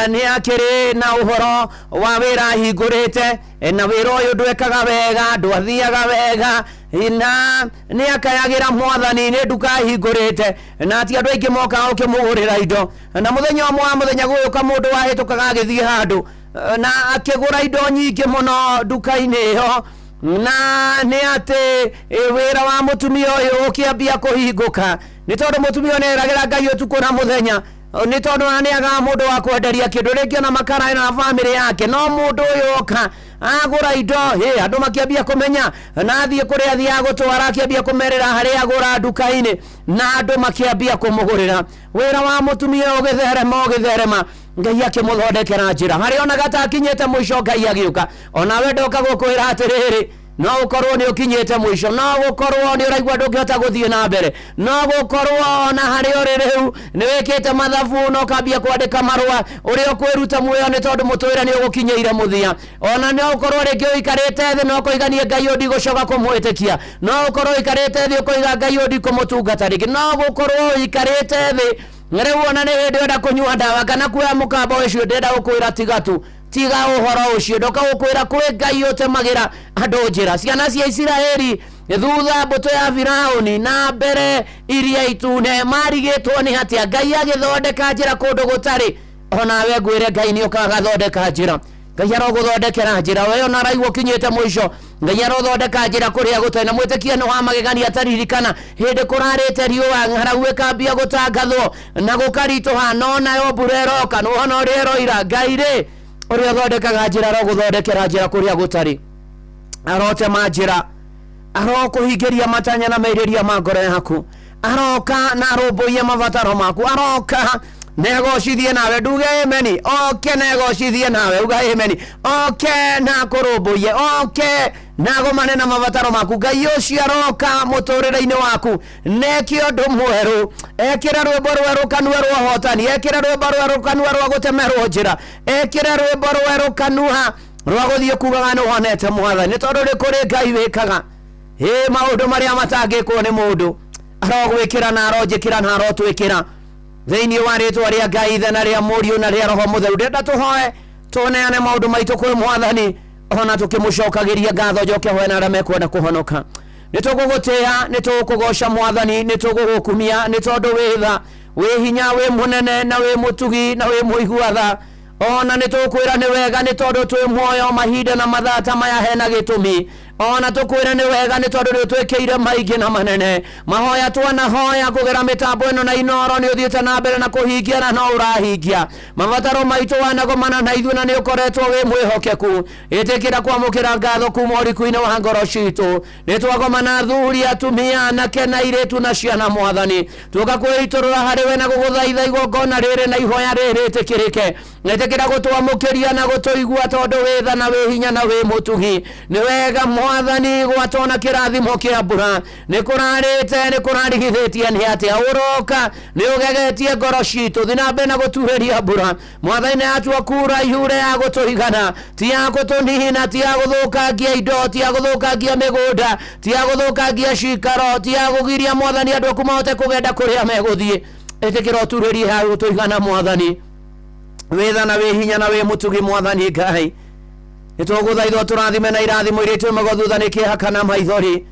ni akiri na uhoro wa wira hingurite na wira uyu ndwekaga wega ndwathiaga wega na ni akayagira mwathani ni nduka hingurite na ti andu aingi moka ukimugurira indo na muthenya wa muthenya guyuka mundu wahitukaga agithie handu na akigura indo nyingi muno nduka-ini iyo na ni ati wira wa mutumia uyu ukiambia kuhinguka ni tondu mutumia ni eragira Ngai utuku na muthenya ni tondu aniaga mundu wa kwenderia kindu ringi na makara na family yake no mundu uyu oka agura indo andu makiambia kumenya na athie kuria athia gutwara akiambia kumerera hari agura nduka-ini na andu makiambia kumugurira wira wa mutumia ugitherema Ngai akimuthondekera njira hari ona gatakinyete mwisho Ngai agiuka ona we ndoka gukwira atiriri no ukorwo ni ukinyete mwisho no gukorwo ni uraigwa ndungihota guthie na mbere no gukorwo na hari uri riu ni wikite mathabu no kambia kwandika marua uri okwiruta muoyo ni tondu mutwira ni ugukinyeire muthia ona no ukorwo ringi uikarite thi no kuiganie Ngai undi gucoka kumwitikia no ukorwo uikarite thi ukuiga Ngai undi kumutungata ringi no gukorwo uikarite thi riu ona ni hindi enda kunyua ndawa kana kuoya mukamba ucio ndenda gukwira tigatu tiga uhoro ucio ndoka gukwira kwi Ngai utemagira andu njira ciana cia Isiraeli thutha mbuto ya Firauni na mbere iria itune marigitwo ni hatia Ngai agithondeka njira kundu gutari ona we ngwire Ngai ni ukaga thondeka njira Ngai aroguthondekera njira we ona raigwo kinyete mwisho Ngai arothondeka njira kuria gutena mwitikia no hamagegania ataririkana hindi kurarite riua ng'aragu ikambia gutangathwo na gukarituha no nayo mbura iroka no hona uri ira Ngai ri uria thondekaga njira aroguthondekera njira kuria gutari arotema njira arokuhingiria matanya na meiriria ma ngoro yaku aroka na arumbuiye mabataro maku aroka negocithie nawe nduge ameni negocithie nawe uga ameni na kurumbuiye na gomane na mabataro maku Ngai ucio aroka muturire-ini waku nekio ndu mweru ekira rwimbo rweru kanua rwa hotani ekira rwimbo rweru kanua rwa gutemerwo njira ekira rwimbo rweru kanua rwa guthie kugaga ni wonete mwathani tondu ri kuri Ngai wikaga maundu maria matangikwo ni mundu arogwikira na aronjikira na arotwikira thiini wa ritwa ria Ngai ithe na ria Muriu na ria Roho Mutheru ndenda tuhoe tuneane maundu maitu kwi mwathani ona tukimucokagiria ngatho njoke hoe na aria mekwenda kuhonoka nitugugutia nitugugoca mwathani nitugugukumia ni tondu witha wi hinya wi munene na wi mutugi na wi muiguatha ona nitukwira ni wega ni tondu twi muoyo mahinda na mathata maya hena gitumi ona tukwira ni wega ni tondu ni twikeire maingi na manene mahoya twanahoya kugera mitambo ino na Inoro ni uthiite na mbere na kuhingia na no urahingia mabataro maitu wanagomana na ithuĩ na ni ukoretwo wi mwihokeku itikira kwamukira ngatho kuma uriku-ini wa ngoro citu ni twagomana athuri atumia anake na airĩtu na ciana mwathani tugakwiturura hari we na guguthaitha igongona riri na ihoya riri itikirike itikira gutwamukiria na gutuigua tondu witha na wi hinya na wi mutugi ni wega mwathani gwatona kirathimo kia mbura ni kurarite ni kurarigithitie ni atia uroka ni ugegetie ngoro citu thina mbere na gutuheria mbura mwathani atua kura ihure ya gutuigana ti ya gutunihina ti ya guthukangia indo ti ya guthukangia migunda ti ya guthukangia cikaro ti ya kugiria mwathani andu aku mahote kugenda kuria meguthie itikira utuherie ha gutuigana mwathani witha na wi hinya na wi mutugi mwathani Ngai nituguthaithwo turathime na irathimo iria tumago thutha ni kihaka na maithori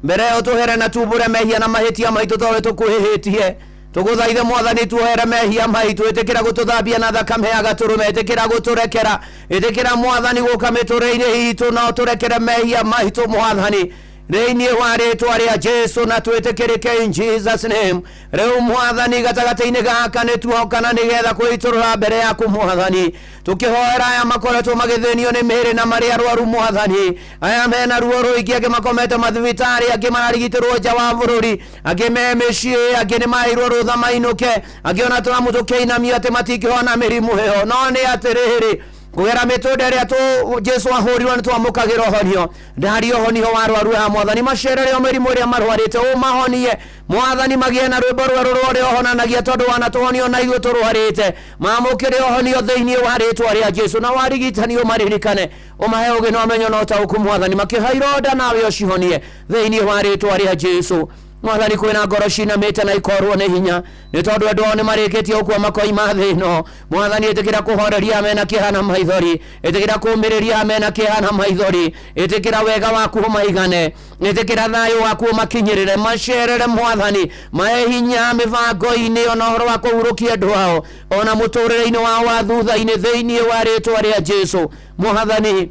mbere utuhere na tubure mehia na mahitia maitu tore tukuhihitie tuguthaithe mwathani tuhere mehia maitu itikira gututhambia na thakame ya gaturume itikira guturekera itikira mwathani guka miture-ini itu na turekere mehia maitu mwathani Reini wa ritwa ria Jesu na twitikirike in Jesus name riu mwathani gatagati-ini gaka nituhokana nigetha kwiturura mbere yaku mwathani tukihoera aya makoretwo magithinio ni miri na maria arwaru mwathani aya mena ruo ruingi angi makomete mathibitari angi mararigitirwo nja wa bururi angi me micii angi ni mairwo rutha mainuke angi ona turamutukiinamia ati matingihona mirimu hiyo no ni atiriri kugera mitunde ria tu Jesu ahurirwo ni twamukagirwo honio ndari honio warwaru ha mwathani macerere o mirimu ria marwarite o mahonie mwathani magie na rwimbo rweru rwore ohonanagia tondu wana tuhonio na igwe turwarite mamukire honio thiini wa ritwa ria Jesu na warigitanio maririkane umahe ugi no menyo no tauku mwathani makihaironda nawe ucihonie thiini wa ritwa ria Jesu mwathani kwina ngoro cinamite na ikorwo ni hinya ni tondu endwa ni marikitie ukwa makoi mathino mwathani itikira kuhoreria mena kihana maithori itikira kumiriria mena kihana maithori itikira wega waku maigane itikira thayo waku makinyirire macerere mwathani mae hinya mivango-ini ona horo wa kuhurukia ndwao ona muturire-ini wao wa thutha-ini thiini wa ritwa ria Jesu mwathani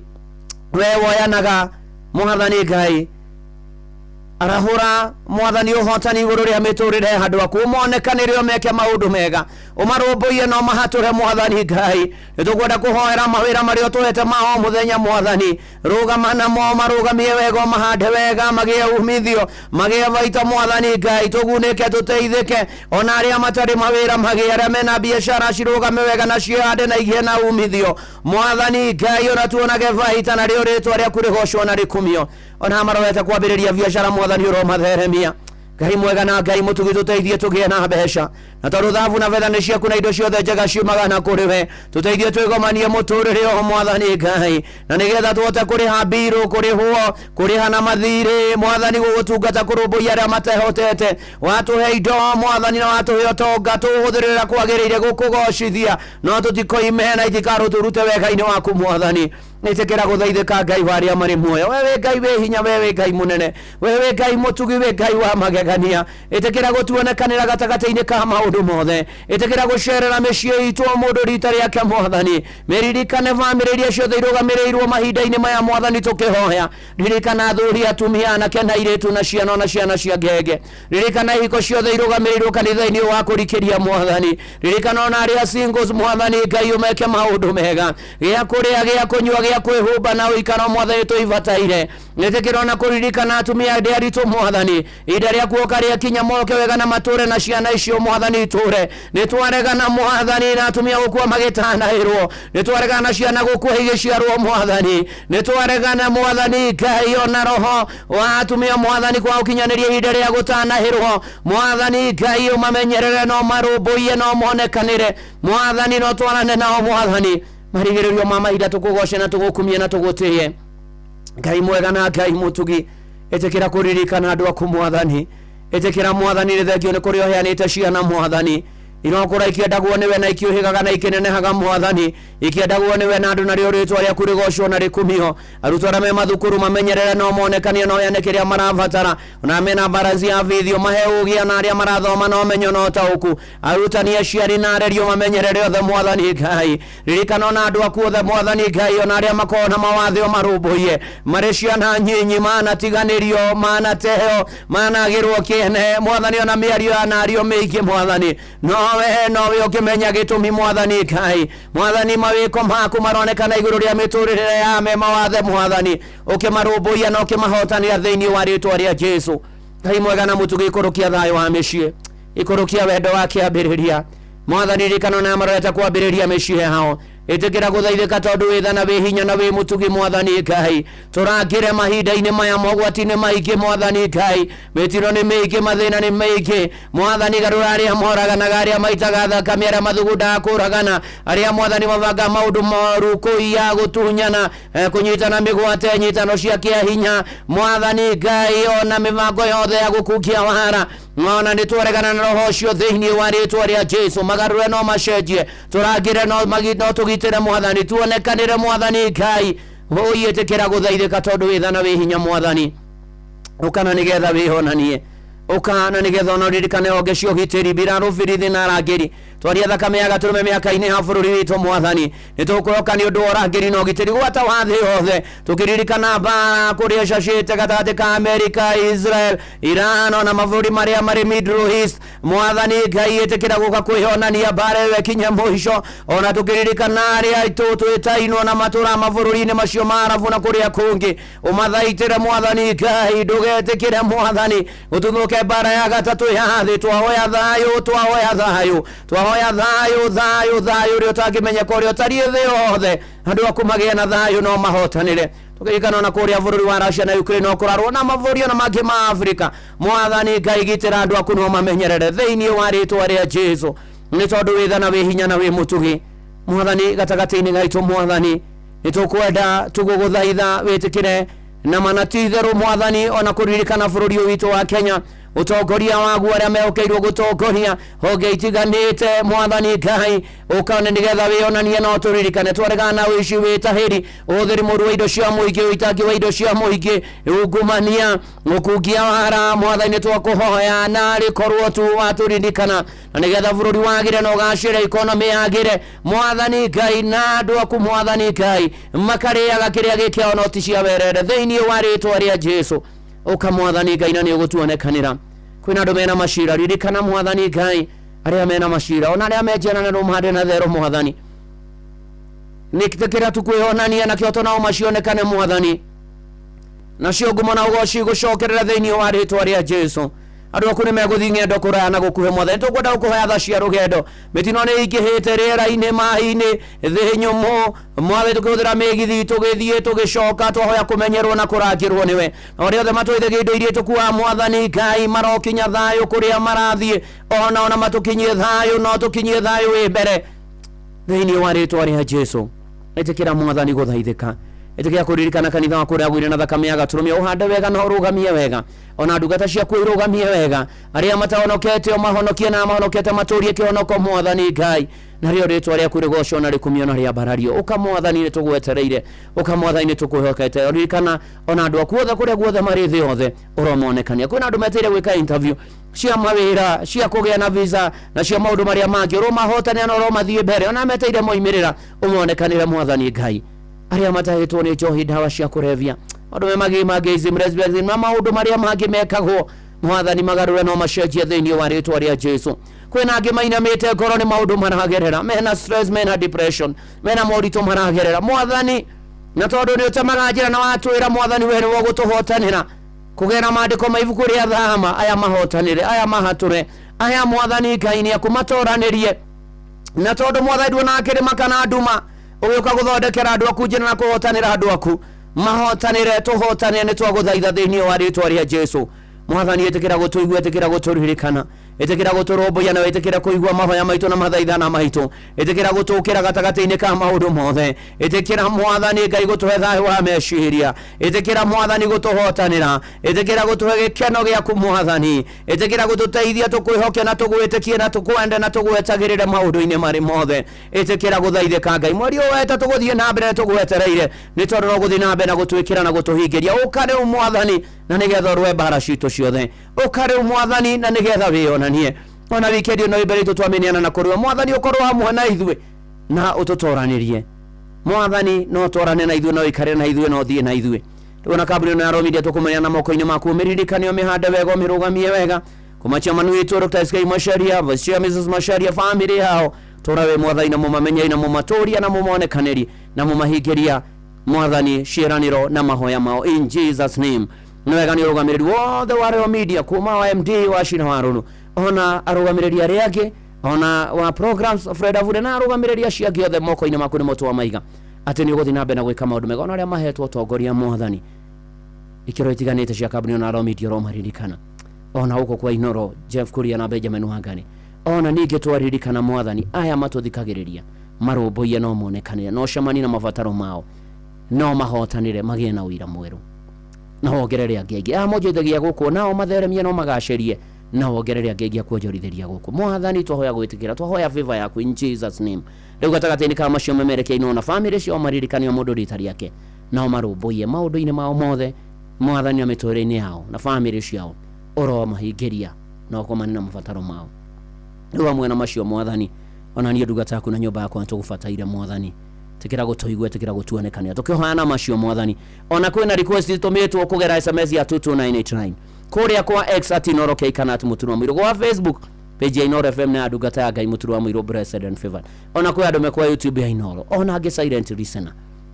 we woyanaga mwathani Ngai arahura mwathani uhotani iguru ria miturire handu aku monekanire omeke maundu mega umarumbuie no mahature mwathani Ngai nitukwenda kuhoera mawira maria tuhete mao muthenya mwathani rugama namo marugamie wega mahande wega magie umithio magie vaita mwathani Ngai tugunike tuteithike ona aria matari mawira magie aria mena biashara cirugame wega na ciande na igie na umithio mwathani Ngai ona tuonage vaita na rio ritwa ria kurigocwo na rikumio ona marowete kwambiriria biashara mwathani uro matheremia Ngai mwega na Ngai mutugi tuteithie tugie na mbeca na tondu thabu na betha ni ciaku na indo ciothe njega ciumaga na kuri we tuteithie twigomanie muturire o mwathani Ngai na nigetha tuhote kuriha biru kurihwo kuriha na mathiri mwathani gugutungata kurumbuia aria matehotete watuhe indo mwathani na watuhe utonga tuhuthirira kwagiriire gukugocithia no tutikoime na itikaru turute wega-ini waku mwathani nitikira guthaithika Ngai waria mari muoyo wewe Ngai we hinya wewe Ngai munene wewe Ngai mutugi we Ngai wa magegania itikira gutuonekanira gatagati-ini ka maundu mothe itikira gucerera micii itu mundu rita riake mwathani meririkane family iria ciothe irugamirirwo mahinda-ini maya mwathani tukihoya ririkana athuri atumia anake na airitu na ciana na ciana cia ngenge ririkana ihiko ciothe irugamirirwo kanitha-ini wa kurikiria mwathani ririkana ona aria singles mwathani Ngai umeke maundu mega gia kuria gia kunyua gia kwihumba na uikaro mwathani tuivataire nitikira ona kuririkana atumia aritu mwathani ida ria kuoka ria kinya moke wega na mature na ciana icio mwathani ture nitwaregana mwathani na atumia gukua magitanahirwo nitwaregana ciana gukua igiciarwo mwathani nitwaregana mwathani Ngai ona roho wa atumia mwathani kwa ukinyaniria ihinda ria gutanahirwo mwathani Ngai umamenyerere no marumbuie no monekanire mwathani no twarane nao mwathani marigiririo mama ida tukugoshe na tugukumie na tugutie Ngai mwega na Ngai mutugi itikira kuririkana andu aku mwathani itikira mwathani ni thengio ni kuri oheanite ciana mwathani inokura ikiendagwo niwe na ikiuhigaga na ikinenehaga mwathani ikiendagwo niwe na andu na rio ritwa ria kurigocwo na rikumio arutwo aria me mathukuru mamenyerere no monekanie no yane kiria marabatara ona mena barazi ya video mahe ugia na aria marathoma no menyo no tauku arutani aciari na arerio mamenyerere othe mwathani Ngai ririkana na andu aku othe mwathani Ngai ona aria makona mawathe o marumbuie mari ciana nyinyi mana tiganirio mana teheo mana agirwo kiene mwathani ona miario na ario meiki mwathani nowe ukimenya gitumi mwathani Ngai mwathani mawiko maku maronekana iguru ria miturire ya me mawathe mwathani ukimarumbuia na ukimahotanira thiini wa ritwa ria Jesu Ngai mwega na mutugi ikurukia thayo wa micii ikurukia wendo wake ambiriria mwathani ririkana na marorete kwambiriria micii hao itikira guthaithika tondu withana wi hinya na wi mutugi mwathani Ngai turangire mahinda-ini maya mogwati-ini maingi mwathani Ngai mitiro ni maingi mathina ni maingi mwathani garura aria moraganaga aria maitaga thakame aria mathugundaga kuragana aria mwathani mabanga maundu moru kuiya gutunyana kunyitana migwate nyitano cia kia hinya mwathani Ngai ona mivango yothe ya gukukia wara ngona nitwaregana na roho cio thiini wa ritwa ria Jesu magarure no macenjie turangire no magino tugitire mwathani tuonekanire mwathani Ngai hoyetekera guthaithika tondu withana wi hinya mwathani ukana nigetha wihonanie ukana nigetha no ririkane onge cio gitiri biraru birithi na rangiri twaria thakame ya gaturume miaka-ini ha bururi witu mwathani nitukuroka ni undu orangiri no gitiri gwata wa thi yothe tukiririkana bara kuria cacite gatagati ka Amerika Israel Iran ona maburi maria mari Middle East mwathani Ngai itikira guka kwihonania bara we kinya muico ona tukiririkana aria itu twitainwo na matura maburi-ini macio marabu na kuria kungi umathaitire mwathani Ngai ndugetikire mwathani ututhuke bara ya gatatu ya thi twahoya thayo twahoya thayo rio tangimenya ko rio tarie thi yothe andu aku magie na thayo no mahotanire tukirikana na kuria bururi wa Russia na Ukraine no kurarwo na mavuri na mangi ma Africa mwathani Ngai gitira andu aku no mamenyerere thiini wa ritwa ria Jesu ni tondu withana wi hinya na wi mutugi mwathani gatagati-ini gaitu mwathani nitukwenda tuguguthaitha witikire na manatitherũ mwathani ona kuririkana bururi witu wa Kenya utongoria wagu aria mehokeirwo gutongoria honge itiganite mwathani Ngai ukane nigetha wionanie no turirikane twaregana wici witahiri uthiri muru wa indo cia muingi uitangi wa indo cia muingi ungumania ukungia wara mwathani twakuhoya na rikorwo tu waturirikana na nigetha bururi wagire no gacire economy yagire mwathani Ngai na andu aku mwathani Ngai makariaga kiria gikio no ti cia werere thiini wa ritwa ria Jesu ukamwathani Ngai na ni ugutuonekanira kwina andu mena mashira ririkana mwathani Ngai aria mena mashira ona aria menjana na rumande na thero mwathani nikitekera tukwionania na kioto nao macionekane mwathani na cio ngumo na ugoci gucokerera thiini wa ritwa ria Jesu andu aku ni meguthi ngendo kuraya na gukuhe mwathani tukwenda gukuhoya tha cia rugendo mitino ni ingihite riera-ini mahi-ini thi nyumu mwathani tukihuthira migithi tugithie tugicoka twahoya kumenyerwo na kurangirwo niwe na ria othe matwithigie indo iria tukua mwathani Ngai marokinya thayo kuria marathie ona matukinyie thayo no tukinyie thayo wi mbere thiini wa ritwa ria Jesu itikira mwathani guthaithika itikira kuririkana kanitha waku uria gwire na thakame ya gaturumia uhande wega na urugamie wega ona ndungata ciaku irugamie wega aria matahonokete mahonokie na mahonokete maturie kihonoko mwathani Ngai na rio ritwa riaku rigocwo na rikumio na ria barario ukamwathani ni tugwetereire ukamwathani ni tukuhokete ririkana ona andu aku othe kuria guothe mari thi othe uromonekania kwina andu meteire gwika interview cia mawira cia kugia na visa na cia maundu maria mangi uromahotania na uromathie mbere ona meteire moimirira umonekanire mwathani Ngai aria matahitwo ni njohi dawa cia kurevia andu magizim lesbianism na maundu maria mangi mekagwo mwathani magarure no macenjie thiini wa ritwa ria Jesu kwina angi mainamite ngoro ni maundu maragerera mena stress mena depression mena morito maragerera mwathani na tondu ni utamaga njira na watwira mwathani we ni gutuhotanira kugera maandiko maivuku ria thama aya mahotanire aya mahature aya mwathani Ngai ni akumatoranirie na tondu mwathani ndona akirima kana nduma ugiuka guthondekera andu aku njira na kuhotanira andu aku mahotanire tuhotanire ni twaguthaitha thiini wa ritwa ria Jesu mwathani itikira gutuigua itikira guturirikana itikira guturomboya na itikira kuigua mahoya maitu na mathaithana maitu itikira gutukira gatagati-ini ka maundu mothe itikira mwathani Ngai gutuhe thayo wa meciria itikira mwathani gutuhotanira itikira gutuhe gikeno giaku mwathani itikira gututeithia tukwihokia na tugwitikie na tukwende na tugwetagirire maundu-ini mari mothe itikira guthaithika Ngai mweri weta tuguthie na mbere tugwetereire ni tondu no guthie na mbere na gutwikira na gutuhingiria ukare mwathani na nigetha rwe bara citu ciothe ukare mwathani na nigetha wionanie ona wikendi no ibere tutwameniana na kurwa mwathani ukorwo hamwe na ithuĩ na ututoranirie mwathani no twarane na ithuĩ no ikare na ithuĩ no thie na ithuĩ tuona kaburi no yaromithia tukumenya moko-ini maku miririkanio mihande wega mirugamie wega kumachia manu witu Dr. SK Macharia Vice Mrs. Macharia family yao turawe mwathani na mumamenyai na mumaturia na mumonekaniri na mumahingiria mwathani ciĩranĩro na mahoya mao in Jesus name nwega ni urugamiriri wothe wa media kuma wa MD wa Shina Warunu ona arugamiriri aria angi ona wa programs Fred Avude na arugamiriri acio angi othe moko-ini maku ni motu wa maiga ati ni uguthi na mbere na gwika maundu mega ona aria mahetwo utongoria mwathani ikiro itiganite cia kabuni ona media romaririkana ona huko kwa Inoro Jeff Kuria na Benjamin Wangani ona ningi twaririkana mwathani aya matuthikagiriria marumbuye no monekanire no camani na mabataro mao no mahotanire magie na uira mweru na wongerere angĩ amonjithagia guku nao matheremie no magacerie na wongerere angĩ kuonjorithiria guku mwathani twahoya gwitikira twahoya favor yaku in Jesus name riu gatagati-ini ka macio memerekeine na family cio maririkania mundu rita riake nao marumbuye maundu-ini mao mothe mwathani amitũũrĩre-ini yao na family ciao uromahingiria na ukomani na mabataro mao riu amwe na macio mwathani ona niĩ ndungata yaku na nyũmba yakwa nĩtũgũbataire mwathani tikira gutuigua tikira gutuonekania tukihoana macio mwathani ona kwina request tumitwo kugera SMS ya 22989 kuria kwa X @inoro_k kana @muturwa mwiro kwa Facebook page ya Inoro FM na ndungata ya Ngai muturwa mwiro blessed and favored ona kwa andu mekwa YouTube ya Inoro ona angi silent listener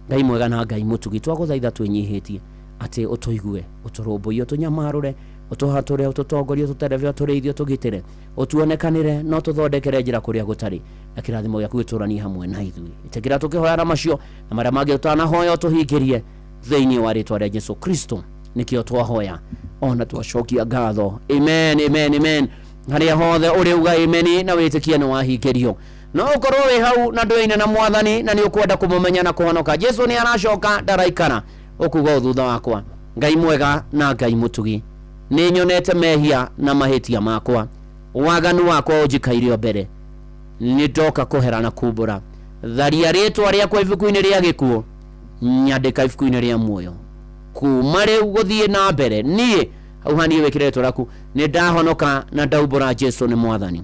Ngai mwega na Ngai mutugi twaguthaitha twinyihitie ati utuigue uturumbuye utunyamarure utuhature ututongorie tutereve utureithie tugitire utuonekanire no tuthondekere njira kuria gutari na kirathimo gyaku giturani hamwe na ithui itekira tukihoya macio na maria mangi tutanahoya tuhingirie thiini wa ritwa ria Jesu Kristo nikio twahoya ona twacokia ngatho amen amen amen haria hothe uri uga amen na witikie ni wahingirio no ukorwo wi hau na ndwine na mwathani na ni ukwenda kumumenya na kuhonoka Jesu ni aracoka ndaraikara ukuga thutha wakwa Ngai mwega na Ngai mutugi nĩ nyonete mehia na mahĩtia makwa, waganu wakwa ũnjikairio mbere, nĩ ndoka kũhera na kumbũra. Tharia rĩtwa rĩakwa ibuku-inĩ rĩa gĩkuũ, nyandĩka ibuku-inĩ rĩa muoyo. Kuma rĩu gũthiĩ na mbere, niĩ hau hani wĩkĩre rĩtwa rĩaku, nĩ ndahonoka na ndaumbũra Jesu nĩ Mwathani.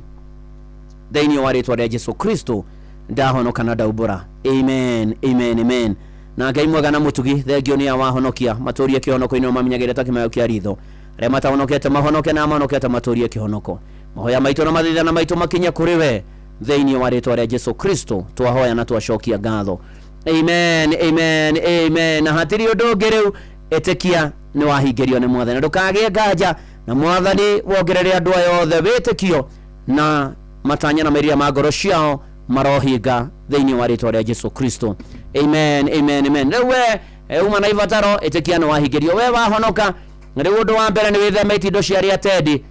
Thĩinĩ wa rĩtwa rĩa Jesu Kristo ndahonoka na ndaumbũra. Amen, amen, amen. Na Ngai mwega na mũtugi, thengio nĩ awahonokia matũrie kĩhonoko-inĩ mamenyagĩrĩra ta kĩmayo kĩa ritho. Arĩa matahonokete mahonoke na amanokete matũrie kĩhonoko. Mahoya maitũ na mathaithana maitũ makinya kũrĩ we thĩinĩ wa rĩtwa rĩa Jesu Kristo twahoya na twacokia ngatho. Amen, amen, amen. Na hatirĩ ũndũ ũngĩ rĩu, ĩtĩkia nĩ wahingĩrio nĩ Mwathani. Ndũkagĩe nganja, na Mwathani wongerere andũ aya othe wĩtĩkio na matanya na merirĩria ma ngoro ciao marohinga thĩinĩ wa rĩtwa rĩa Jesu Kristo. Amen, amen, amen. Rĩu we uma na ibataro, ĩtĩkia nĩ wahingĩrio. We wahonoka, rĩu ũndũ wa mbere nĩ wĩtheme indo cia rĩa tendi,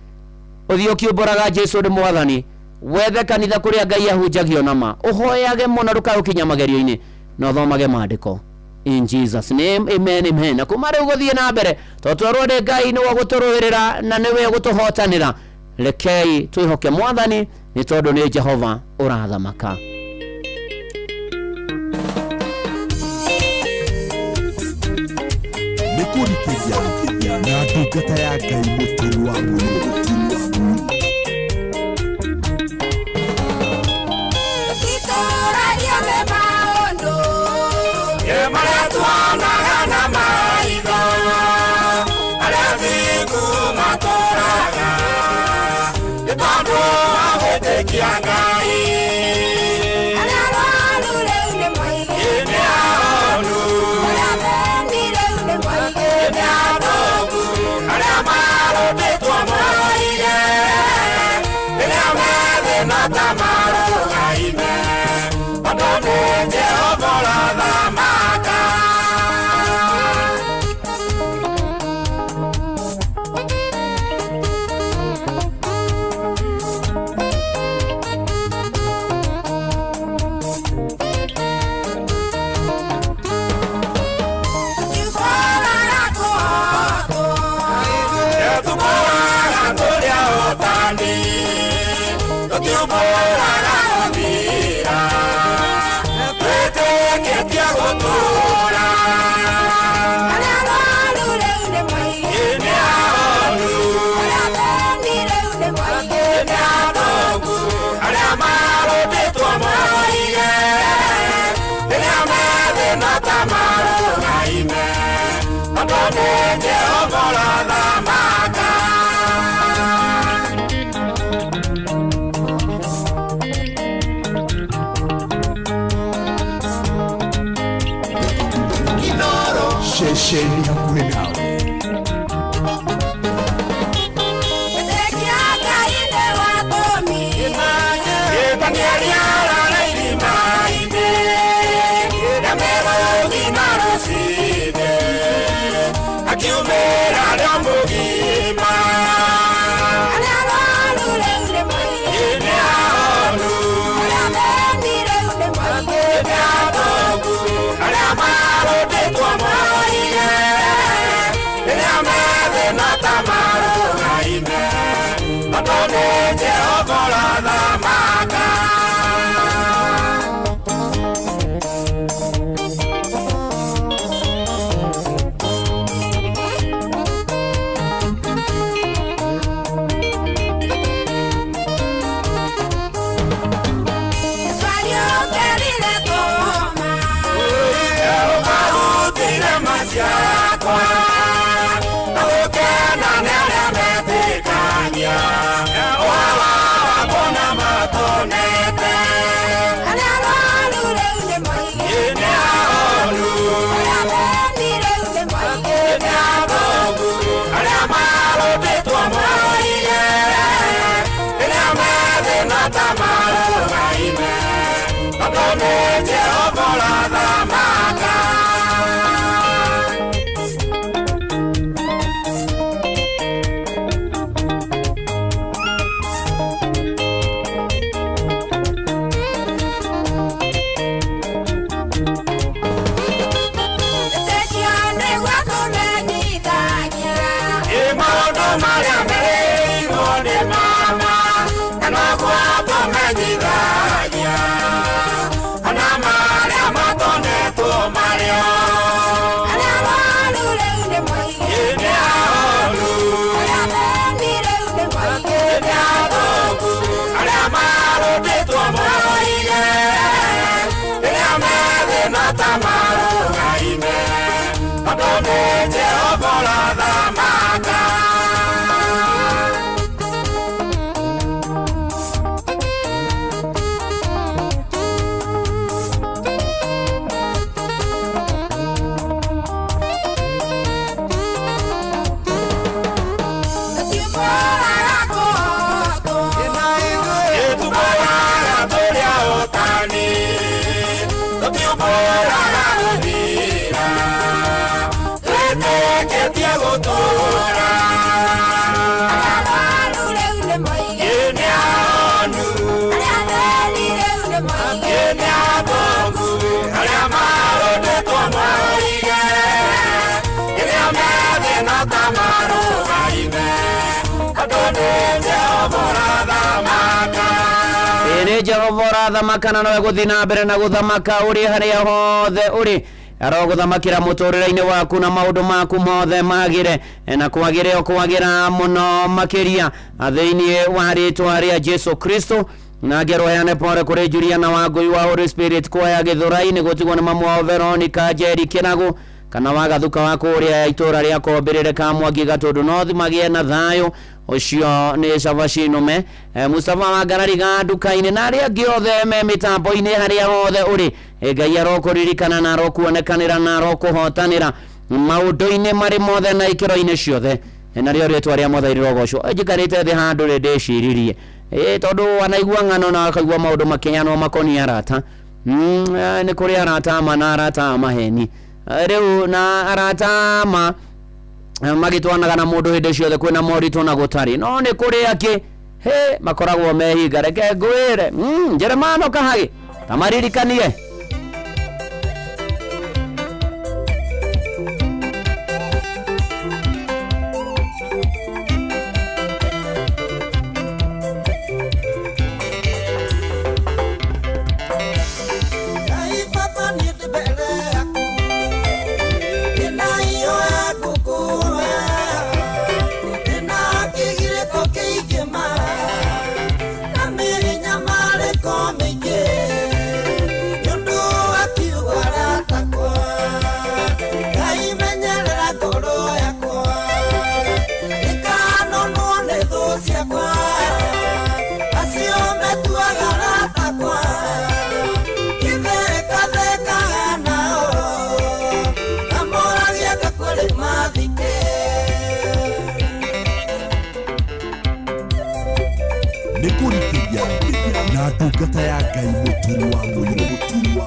ũthiĩ ũkĩũmbũraga Jesu nĩ Mwathani, wethe kanitha kũrĩa Ngai ahunjagio nama, ũhoyage mũno ndũkaũkinya magerio-inĩ, na ũthomage maandĩko. In Jesus name, amen, amen. Na kuma rĩu gũthiĩ na mbere, totwarwo nĩ Ngai nĩwe gũtũrũĩrĩra na nĩwe gũtũhotanĩra. Rekei twĩhoke Mwathani nĩ tondũ nĩ Jehova ũrathamaka. Nĩ kũrikĩria na ndungata ya Ngai mũtũri wa muoyo. Shesheni hakuhĩ nawe. tamarugaine Adone Jehova Radhamaka Ene Jehova Radhamaka na nawe guthina mbere na guthamaka uri haria hothe uri aroguthamakira muturire-ini waku na maundu maku mothe magire na kwagire o kwagira muno makiria thiini wa ritwa ria Jesu Kristo na ngero yane pore kuri Juliana wa Ngui wa Holy Spirit kwa Githurai-ini gutigwo ni mamu wa Veronica Jerry Kinagu kana wagathuka wako uria itura ria kombirire ka Mwangi Gatundu North magie na thayo ucio ni Savashinume Mustafa Wangarari ga nduka-ini na aria angi othe me mitambo-ini haria hothe uri Ngai arokuririkana na arokuonekanira na arokuhotanira maundu-ini mari mothe na ikiro-ini ciothe na rio ritwa ria Mwathani rogocwo njikarite thi handu ri ndiciririe tondu wanaigua ng'ano na akaigua maundu makinyano makoni arata ni kuri arata ma na arata maheni riu na arata ma magitwanaga na mundu hindi ciothe kwina moritu na gutari no ni kuri aki makoragwo mehinga reke ngwire Jeremano Kahagi tamaririkanie na ndungata ya Ngai muturi wa mwiro muturi wa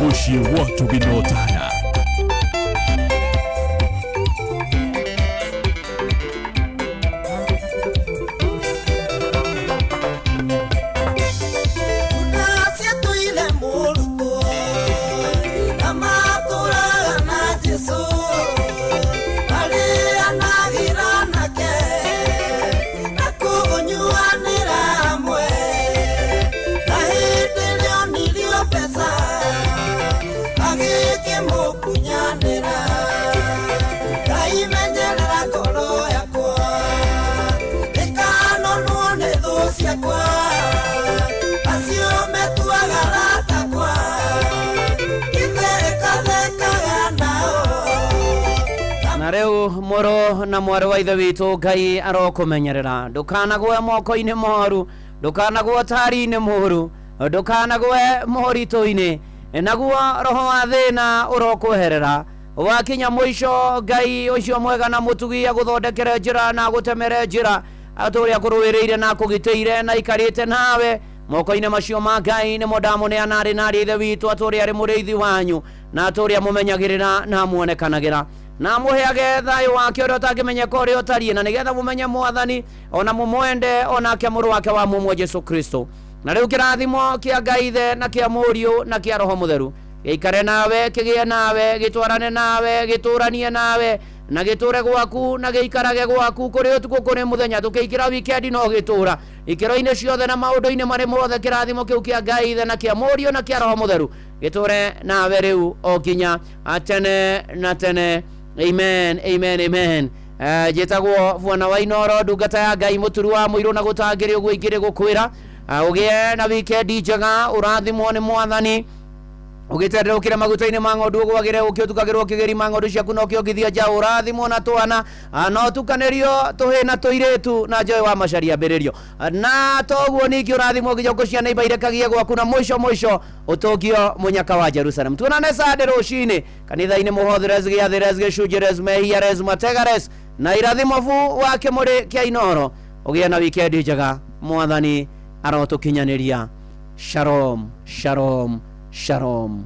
Mushi watu binotana Reu moro na mwari wa ithe witu Ngai arokumenyerera ndukanagwe moko-ini moru ndukanagwe tari-ini moru ndukanagwe morito-ini naguo roho wa thina urokweherera wakinya mwisho Ngai ucio mwega na mutugi aguthondekere njira na gutemere njira aturia kuruwiriire na kugiteire na ikarite nawe moko-ine macio ma Ngai ni modamu ni anari nari ithe witu aturia ari muriithi wanyu na aturia mumenyagirira na muonekanagira na muheage thayo wake uria utangimenyeka uria utarie na nigetha mumenye mwathani ona mumwende onake muru wake wa mumwe Jesu Kristo na riu kirathimo kia Ngai ithe na kia Muriu na kia Roho Mutheru gikare nawe kigie nawe gitwarane nawe gituranie nawe na giture gwaku na giikarage gwaku kuri utuku kuri muthenya tukikira weekend no gitura ikiro-ine ciothe na maundu-ine mari mothe kirathimo kiu kia Ngai ithe na kia Muriu na kia Roho Mutheru giture nawe riu okinya atene na tene. Amen, amen, amen. Jetagwo Bwana wa Inoro ndungata ya Ngai muturu wa muiru na gutangire uguo ingire gukwira ugie na weekend njega urathimwo ni mwathani ugitendera ukire maguta-ine ma ng'ondu ugwagire ukiutukagirwo kigeri ma ng'ondu ciaku no kiogithia ja urathimwo na twana no tukanirio tuhi na tuiretu na njoe wa macaria mbiririo na toguo ningi urathimwo nginya ciana ibairekagie gwaku na mwisho utogio munyaka wa Jerusalem. Tuonane Sunday rucini kanitha-ine muhotheres giatheres gicunjeres mehiares mategares na irathimo vu wake muri kia Inoro ugie na weekend njega mwathani arotukinyaniria. Shalom, shalom, shalom.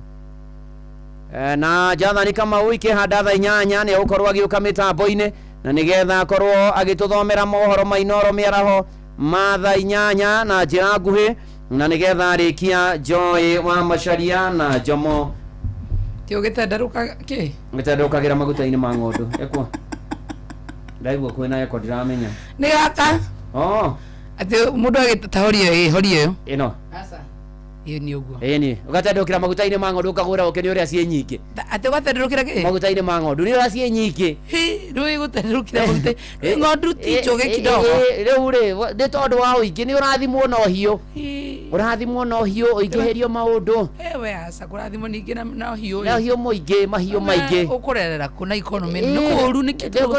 Na jathani kama wiki handa tha 8 ni ukorwo agiuka mitambo-ine na nigetha korwo agituthomera mohoro ma Inoro miaraho ma tha 8 na njira nguhi na nigetha arikia Joy wa Macharia na Jomo tio gitenderuka ki gitenderukagira maguta-ine ma ng'ondu ekwo ndaigua kwina eko ndiramenya ni gaka ati mundu agitahorie horie ino asa iyo ni uguo ni ugatendukira maguta-ine ma ng'ondu ukagura ukeni uria cie nyingi ati ugatendukira ki maguta-ine ma ng'ondu ni uria cie nyingi rui gutendukira maguta ng'ondu ti choge kidogo riu ri ni tondu wa uingi ni urathimwo no hiu urathimwo no hiu uingiherio maundu ewe asa kurathimwo ningi na hiu na hiu muingi mahiu maingi ukurerera kuna economy ni kuru ni kitu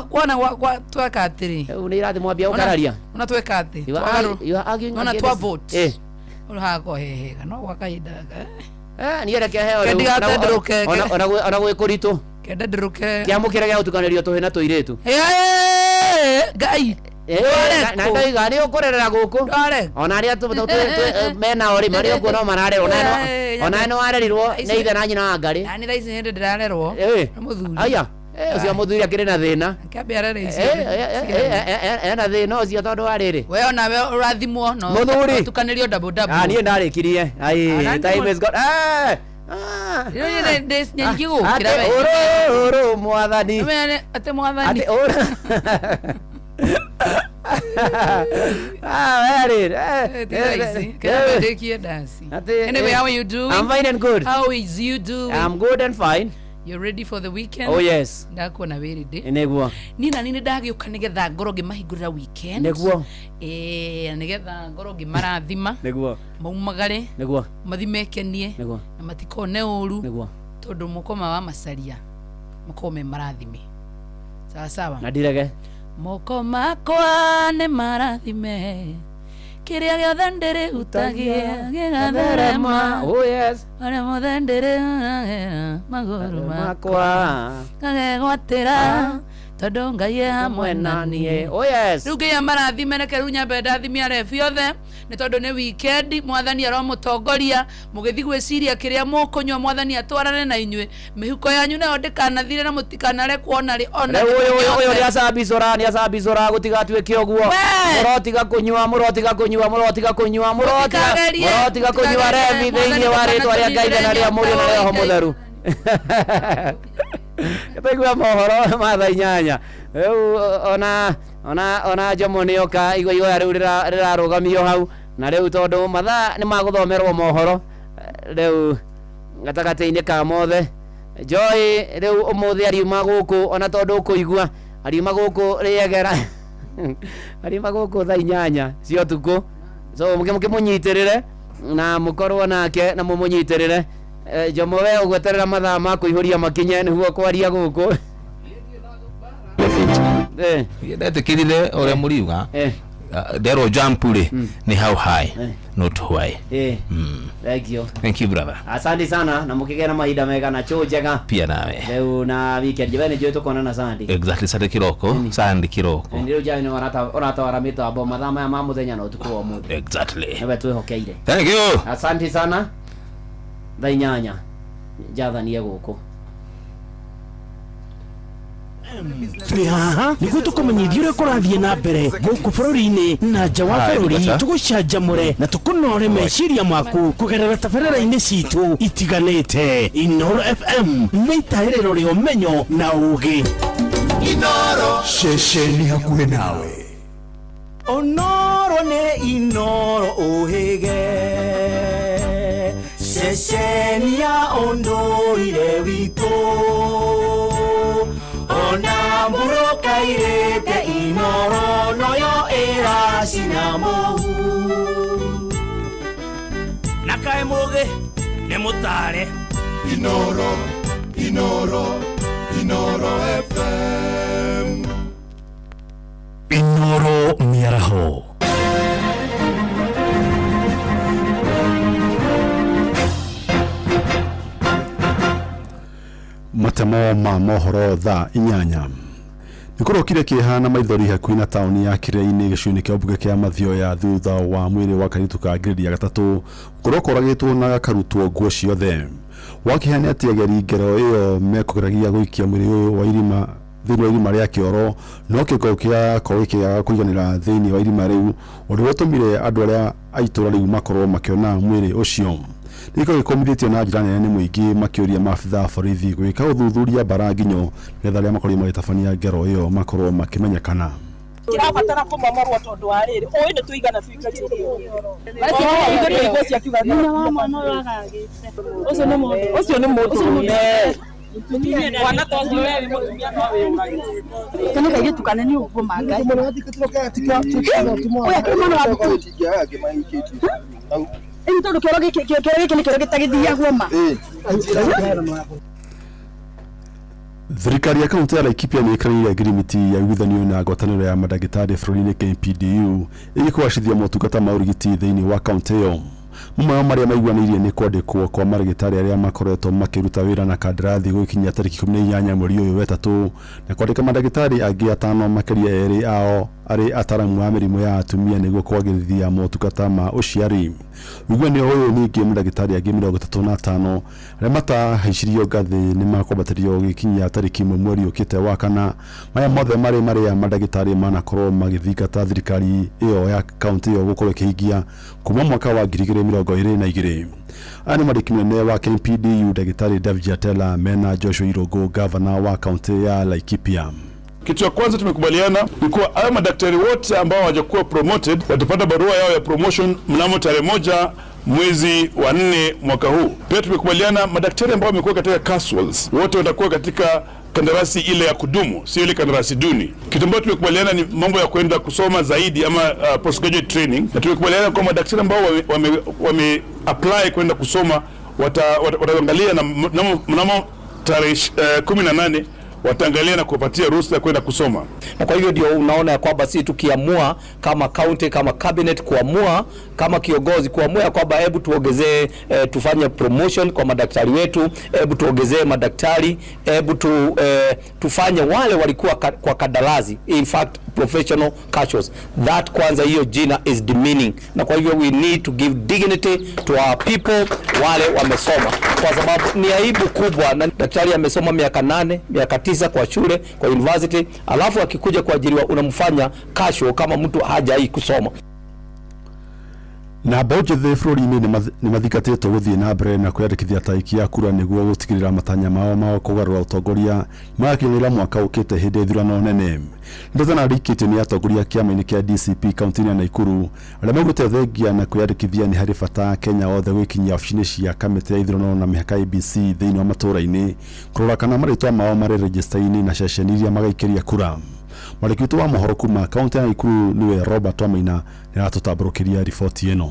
kwana kwa tweka atiri ni irathimwo ambia ukararia una tweka ati ona twa vote urahako hehega no gwakainda ni ereke heo ona gwikuritu kenda ndiruke kiamukire gia utukanirio tuhi na tuiretu Ngai na Ngai gani ukurerera guku ona aria mena ori mari uko no marare ona no arerirwo ni ithe na nyina wa Ngari ani thaisi hindi ndirarerwo na muthuri aya ucio muthuri akiri na thina kiambe arere ici na thina ucio tondu ariri we ona we urathimwo no muthuri tukanirio double nie ndarikirie ai time is gone uru mwathani ate mwathani Anyway, how are you doing? I'm fine and good. How is you doing? I'm good and fine. You're ready for the weekend? Oh yes. Ndako na very day. Neguo. Nina ndagiuka nigetha ngoro ngimahingurira weekend. Neguo. Nigetha ngoro ngimarathima. Neguo. Maumagare. Neguo. Mathimekenie. Neguo. Na matikone uru. Neguo. Tondu mukoma wa Macharia. Mukome marathime. Sawa sawa. Na direge. Mukoma kwa ne marathime. Kiria giothe ndiri hutagia gigatherema. Oh yes. Ore mothe ndiri maguru makwa kagegwatira tondu Ngai e hamwe nanie. Oh yes. Riu Ngai amarathime reke riu nyambe ndathimie arebi othe ni tondu ni weekend mwathani aromutongoria mugithi gwiciria kiria mukunywa mwathani atwarane na inywe mihuko yanyu nayo ndikanathire na mutikanare kuona ri ona uyu ni acabicora gutigatuike uguo murotiga kunywa rebi thiini wa ritwa ria Ngai na ria Muriu na Roho Mutheru Taigua mohoro ma tha 8 ona Jomo nioka igwa riu rirarugamio hau na riu tondu mathaa ni maguthomerwo mohoro riu gatagati-ini ka mothe Joy riu umuthi ariuma guku ona tondu kuigua ariuma guku riegera ariuma guku tha 8 cio tuku so mukimunyitirire na mukorwo nake na mumunyitirire Jomo we ugweterera mathaa ma kuihuria makinye niguo kwaria guku ndete kirire ore muriuga ndero jump ri ni how high not why. Thank you brother. Asante sana na mukigena mahinda mega na chojega pia nawe leo na weekend jibane joto tukona na Sunday exactly Sunday kiroko ndio jana orata waramito abo madama ya mamuthenya no tuko mu exactly na betu hokeire. Thank you. Asante sana thainyanya jathanie guko turi haha niguo tukumenyithia uria kurathie na mbere guku bururi-ini na nja wa bururi tugucanjamure na tukunore meciria maku kugerera tabarĩra-inĩ citu itiganĩte. Inooro FM nĩ itaĩrĩro rĩa ũmenyo na ũũgĩ. Inooro ceceni hakuhĩ nawe. Onoro nĩ Inooro ũhĩge ceceni ya ũndũire witũ ona mburuka irete Inooro noyo ĩracina mũhu na kaĩ mũgĩ nĩ mũtare Inooro FM. Inooro mĩaraho. Matemo ma mohoro tha inyanya nikurokire kihana maithori hakuhi na tauni ya Kiria-ini gicuni kia mbuga kia Mathioya thutha wa mwiri wa karitu ka grade ya gatatu kurokoragitwo na gakarutwo nguo ciothe wakihani atiageri ngero iyo mekugeragia guikia mwiri uyu wa irima thini wa irima ria kioro no kiko kia koikia kuiganira thini wa irima riu undu wetumire andu aria aitura riu makorwo makiona mwiri ucio niko gikomithitio na njira nene muingi makiuria mafitha borithi gwika uthuthuria baranginyo getha aria makorwo magitabania ngero iyo makorwo makimenyekana kirabatara kumomorwo tondu wa riri oyi ni tuigana tuikachirio basi ndio igwe cia kiuga thina wa mwana uragagite ucio ni mundu wana tozi wewe mutumia no wewe kana kaige tukane ni ugo mangai ento do kero gitagithia goma thirikari ya kaunti ya Laikipia ni ikarĩire agreement ya withanio na ngwatanĩro ya madagĩtarĩ bũrũri-inĩ KMPDU ĩgĩkwacithia motungata ma ũrigiti thĩinĩ wa kaunti ĩyo. Mumwe wa marĩa maiguanĩirie nĩ kwandĩkwo kwa marigitari arĩa makoretwo makĩruta wĩra na kandarathi gũkinyia tarĩki 18 mweri ũyũ wetatũ na kwandĩka mandagĩtarĩ angĩ atano makĩria erĩ ao arĩ ataramu wa mĩrimũ ya atumia nĩguo kwagĩrithia motungata ma ũciari. Wiguanio ũyũ ningĩ mandagĩtarĩ angĩ 35 arĩa matahaicirio ngathĩ nĩ makwambatĩrio gũkinyia tarĩki 1 mweri ũkĩte wa kana. Maya mothe marĩa mandagĩtarĩ manakorwo magĩthingata thirikari ĩyo ya kaunti ĩyo gũkorwo ĩkĩhingia kuma mwaka wa 2022. Ani mwandĩki mũnene wa KMPDU Daktari David Jatela mena Joshua Irogo gavana wa kaunti ya Laikipia. Kitu ya kwanza tumekubaliana ni kuwa haya madaktari wote ambao hawajakuwa promoted watapata barua yao ya promotion mnamo tarehe 1 mwezi wa 4 mwaka huu. Pia tumekubaliana madaktari ambao wamekuwa katika casuals wote watakuwa katika kandarasi ile ya kudumu, sio ile kandarasi duni. Kitu ambacho tumekubaliana ni mambo ya kwenda kusoma zaidi ama postgraduate training. Na tumekubaliana kwa madaktari ambao wame apply kwenda kusoma wataangalia na mnamo tarehe 18 wataangalia na kupatia ruhusa kwenda kusoma. Na kwa hivyo ndio unaona kwamba sisi tukiamua kama county kama cabinet kuamua kama kiongozi kuamua kwamba hebu tuongezee tufanye promotion kwa madaktari wetu, hebu tuongezee madaktari, hebu tufanye wale walikuwa kwa kadalazi, in fact professional casuals. That kwanza hiyo jina is demeaning. Na kwa hivyo we need to give dignity to our people wale wamesoma, kwa sababu ni aibu kubwa na daktari amesoma miaka 8 miaka 9 kwa shule kwa university, alafu akikuja kuajiriwa unamfanya casual kama mtu hajai kusoma. Na boje the bũrũri-inĩ nĩ mathingatĩtwo gũthiĩ na mbere na kwĩyandĩkithia ta ikia kura nĩguo gũtigĩrĩra matanya mao kũgarũra ũtongoria magakinyĩra mwaka ũkĩte hĩndĩ ya ithurano nene. Ndeto na rikĩtio nĩ atongoria kĩama-inĩ kĩa DCP kaunti-inĩ ya Nakuru arĩa maugĩte thengia na kwĩyandĩkithia nĩ harĩ bata Kenya othe gwĩkinyia ofici-inĩ cia kamĩtĩ ya ithurano na mĩhaka IEBC thĩinĩ wa matũũra-inĩ kũrora kana marĩtwa mao marĩ register-inĩ na ceceni iria magaikĩria kura. Mwandĩki wa mohoro kuma kaunti ya Nakuru niwe Robert Wamaina nĩ aratũtambũrũkĩria riboti ĩno.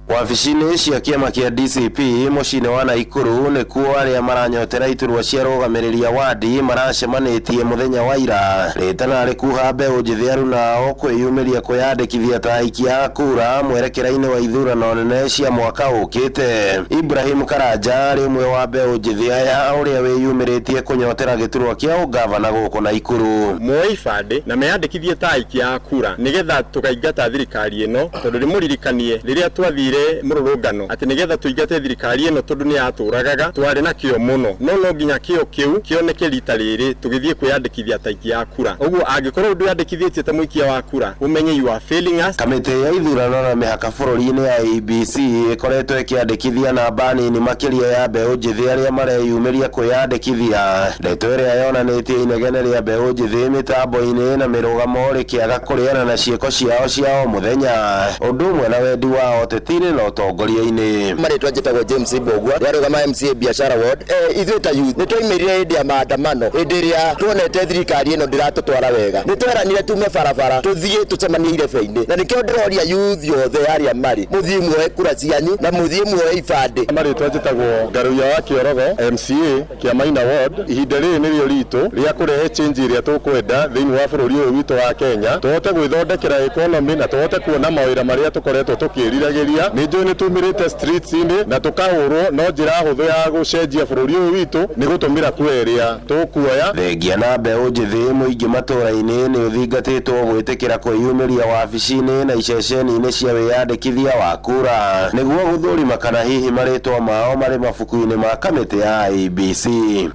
wabici-inĩ cia kĩama kĩa DCP mũciĩ-inĩ wa Naikuru nĩkuo arĩa maranyotera iturwa cia rũgamĩrĩria wadi maracemanĩtie mũthenya wa ira rĩtana rĩkuha mbeũ njĩthĩ aruna kwĩyumĩria kwĩyandĩkithia ta aikia a kura mwerekera-inĩ wa ithurano nene cia mwaka ũkĩte. Ibrahim Karanja arĩ ũmwe wa mbeũ njĩthĩ aya ũrĩa wĩyumĩrĩtie kũnyotera gĩturwa kĩa ũgavana gũkũ Naikuru. Muoe ibandĩ na meyandĩkithie ta aikia a kura nĩgetha tũkaingata thirikari ĩno tondũ rĩmũririkanie rĩrĩa twathire mũrũrũngano atĩ nĩgetha tũingate thirikari ĩno tondũ nĩ yatũragaga twarĩ na kĩo mũno no nginya kĩo kĩu kĩoneke rita rĩrĩ tũgĩthiĩ kwĩyandĩkithia ta aikia a kura. Ũguo angĩkorwo ndwĩyandĩkithĩtie ta mũikia wa kura ũmenye you are failing us. Kamĩtĩ ya ithurano na mĩhaka bũrũri-inĩ ya IEBC ĩkoretwo ĩkĩandĩkithia namba nini makĩria ya mbeũ njĩthĩ arĩa mareyumĩria kwĩyandĩkithia. Ndeto ĩrĩa yonanĩtie inegene rĩa mbeũ njĩthĩ mĩtambo-inĩ na mĩrũgamo rĩkĩaga kũrĩana na ciĩko ciao cia o mũthenya ũndũ ũmwe na wendi wao ũteti-inĩ na ũtongoria-inĩ. Marĩtwa njĩtagwo James Mbogwa warũgama MCA Biashara Ward. Ithuĩ ta youth nĩtwaumĩrire hĩndĩ ya maandamano hĩndĩ ĩrĩa tuonete thirikari ĩno ndĩratũtwara wega. Nĩtweranire tume barabara tũthiĩ tũcemanie irebe-inĩ na nĩkĩo ndĩroria youth yothe arĩa marĩ mũthiĩ muoe kura cianyu na mũthiĩ muoe ibandĩ. Marĩtwa njĩtagwo Ngaruya wa Kĩorogo MCA Kĩamaina Ward. Ihinda rĩrĩ nĩrĩo ritũ rĩa kũrehe change ĩrĩa tũkwenda thĩinĩ wa bũrũri ũyũ witũ wa Kenya tũhote gwĩthondekera economy na tũhote kuona mawĩra marĩa tũkoretwo tũkĩriragĩria. Nĩnjũĩ nĩtumĩrĩte streets-inĩ na tũkahũrwo no njĩra hũthũ ya gũcenjia bũrũri ũyũ witũ nĩ gũtũmĩra kura ĩrĩa tũkuoya. Thengia na mbeũ njĩthĩ mũingĩ matũra-inĩ nĩ ũthingatĩtwo gwĩtĩkĩra kwĩyumĩria wabici-inĩ na iceceni-inĩ cia wĩyandĩkithia wa kura nĩguo gũthũrima kana hihi marĩtwa mao marĩ mabuku-inĩ ma kamĩtĩ ya IEBC.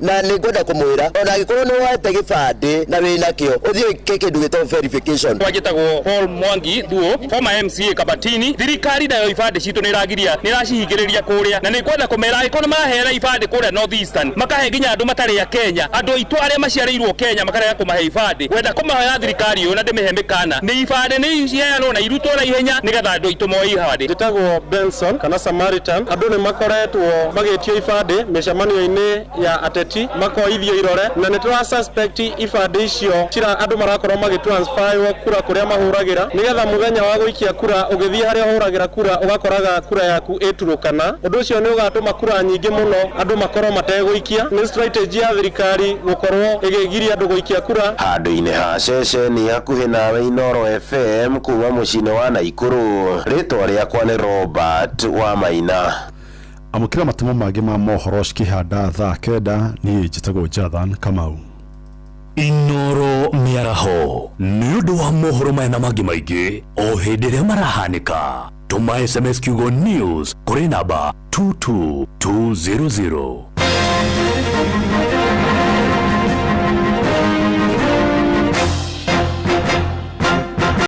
Na nĩngwenda kũmwĩra ona angĩkorwo nĩ woete gĩbandĩ na wĩna kĩo ũthiĩ wĩke kĩndũ gĩtagwo verification. Twagĩtagwo Paul Mwangi Thuo former MCA Kabatini. Thirikari nayo ibandĩ citũ nĩracihingĩrĩria kũrĩa na nĩngwenda kũmera angĩkorwo mahera ibandĩ kũrĩa North Eastern makahe nginya andũ matarĩ a Kenya andũ aitũ arĩa maciarĩirwo Kenya makarega kũmahe ibandĩ. Wenda kũmahoya thirikari ũyũ na ndĩmĩhe mĩkana nĩ ibandĩ nĩ ciheanwo na irutwo na ihenya nĩgetha andũ aitũ moe ibandĩ. Njĩtagwo Benson kana Samaritan. Andũ nĩ makoretwo magĩtio ibandĩ mĩcemanio-inĩ ya ateti makoithio irore na nĩtũra suspect ibandĩ icio andũ marakorwo magĩtransfer kura kũrĩa mahũragĩra nĩgetha mũthenya wa gũikia kura ũgĩthiĩ harĩa ũhũragĩra kura ũgakoraga kura yaku ĩturũkana. Ũndũ ũcio nĩ ũgatũma kura nyingĩ mũno andũ makorwo mategũikia. Nĩ strategy ya thirikari gũkorwo ĩgĩgiria andũ gũikia kura. Handũ-inĩ ha ceceni hakuhĩ nawe Inooro FM kuma mũciĩ-inĩ wa Naikuru rĩtwa rĩakwa nĩ Robert wa Maina. Amũkĩra matumo mangĩ ma mohoro cikĩhanda thaa kenda niĩ njĩtagwo Jathan Kamau. Inooro mĩaraho nĩ ũndũ wa mohoro maya na mangĩ maingĩ o hĩndĩ ĩrĩa marahanĩka tũma SMS kiugo news kũrĩ namba 22200.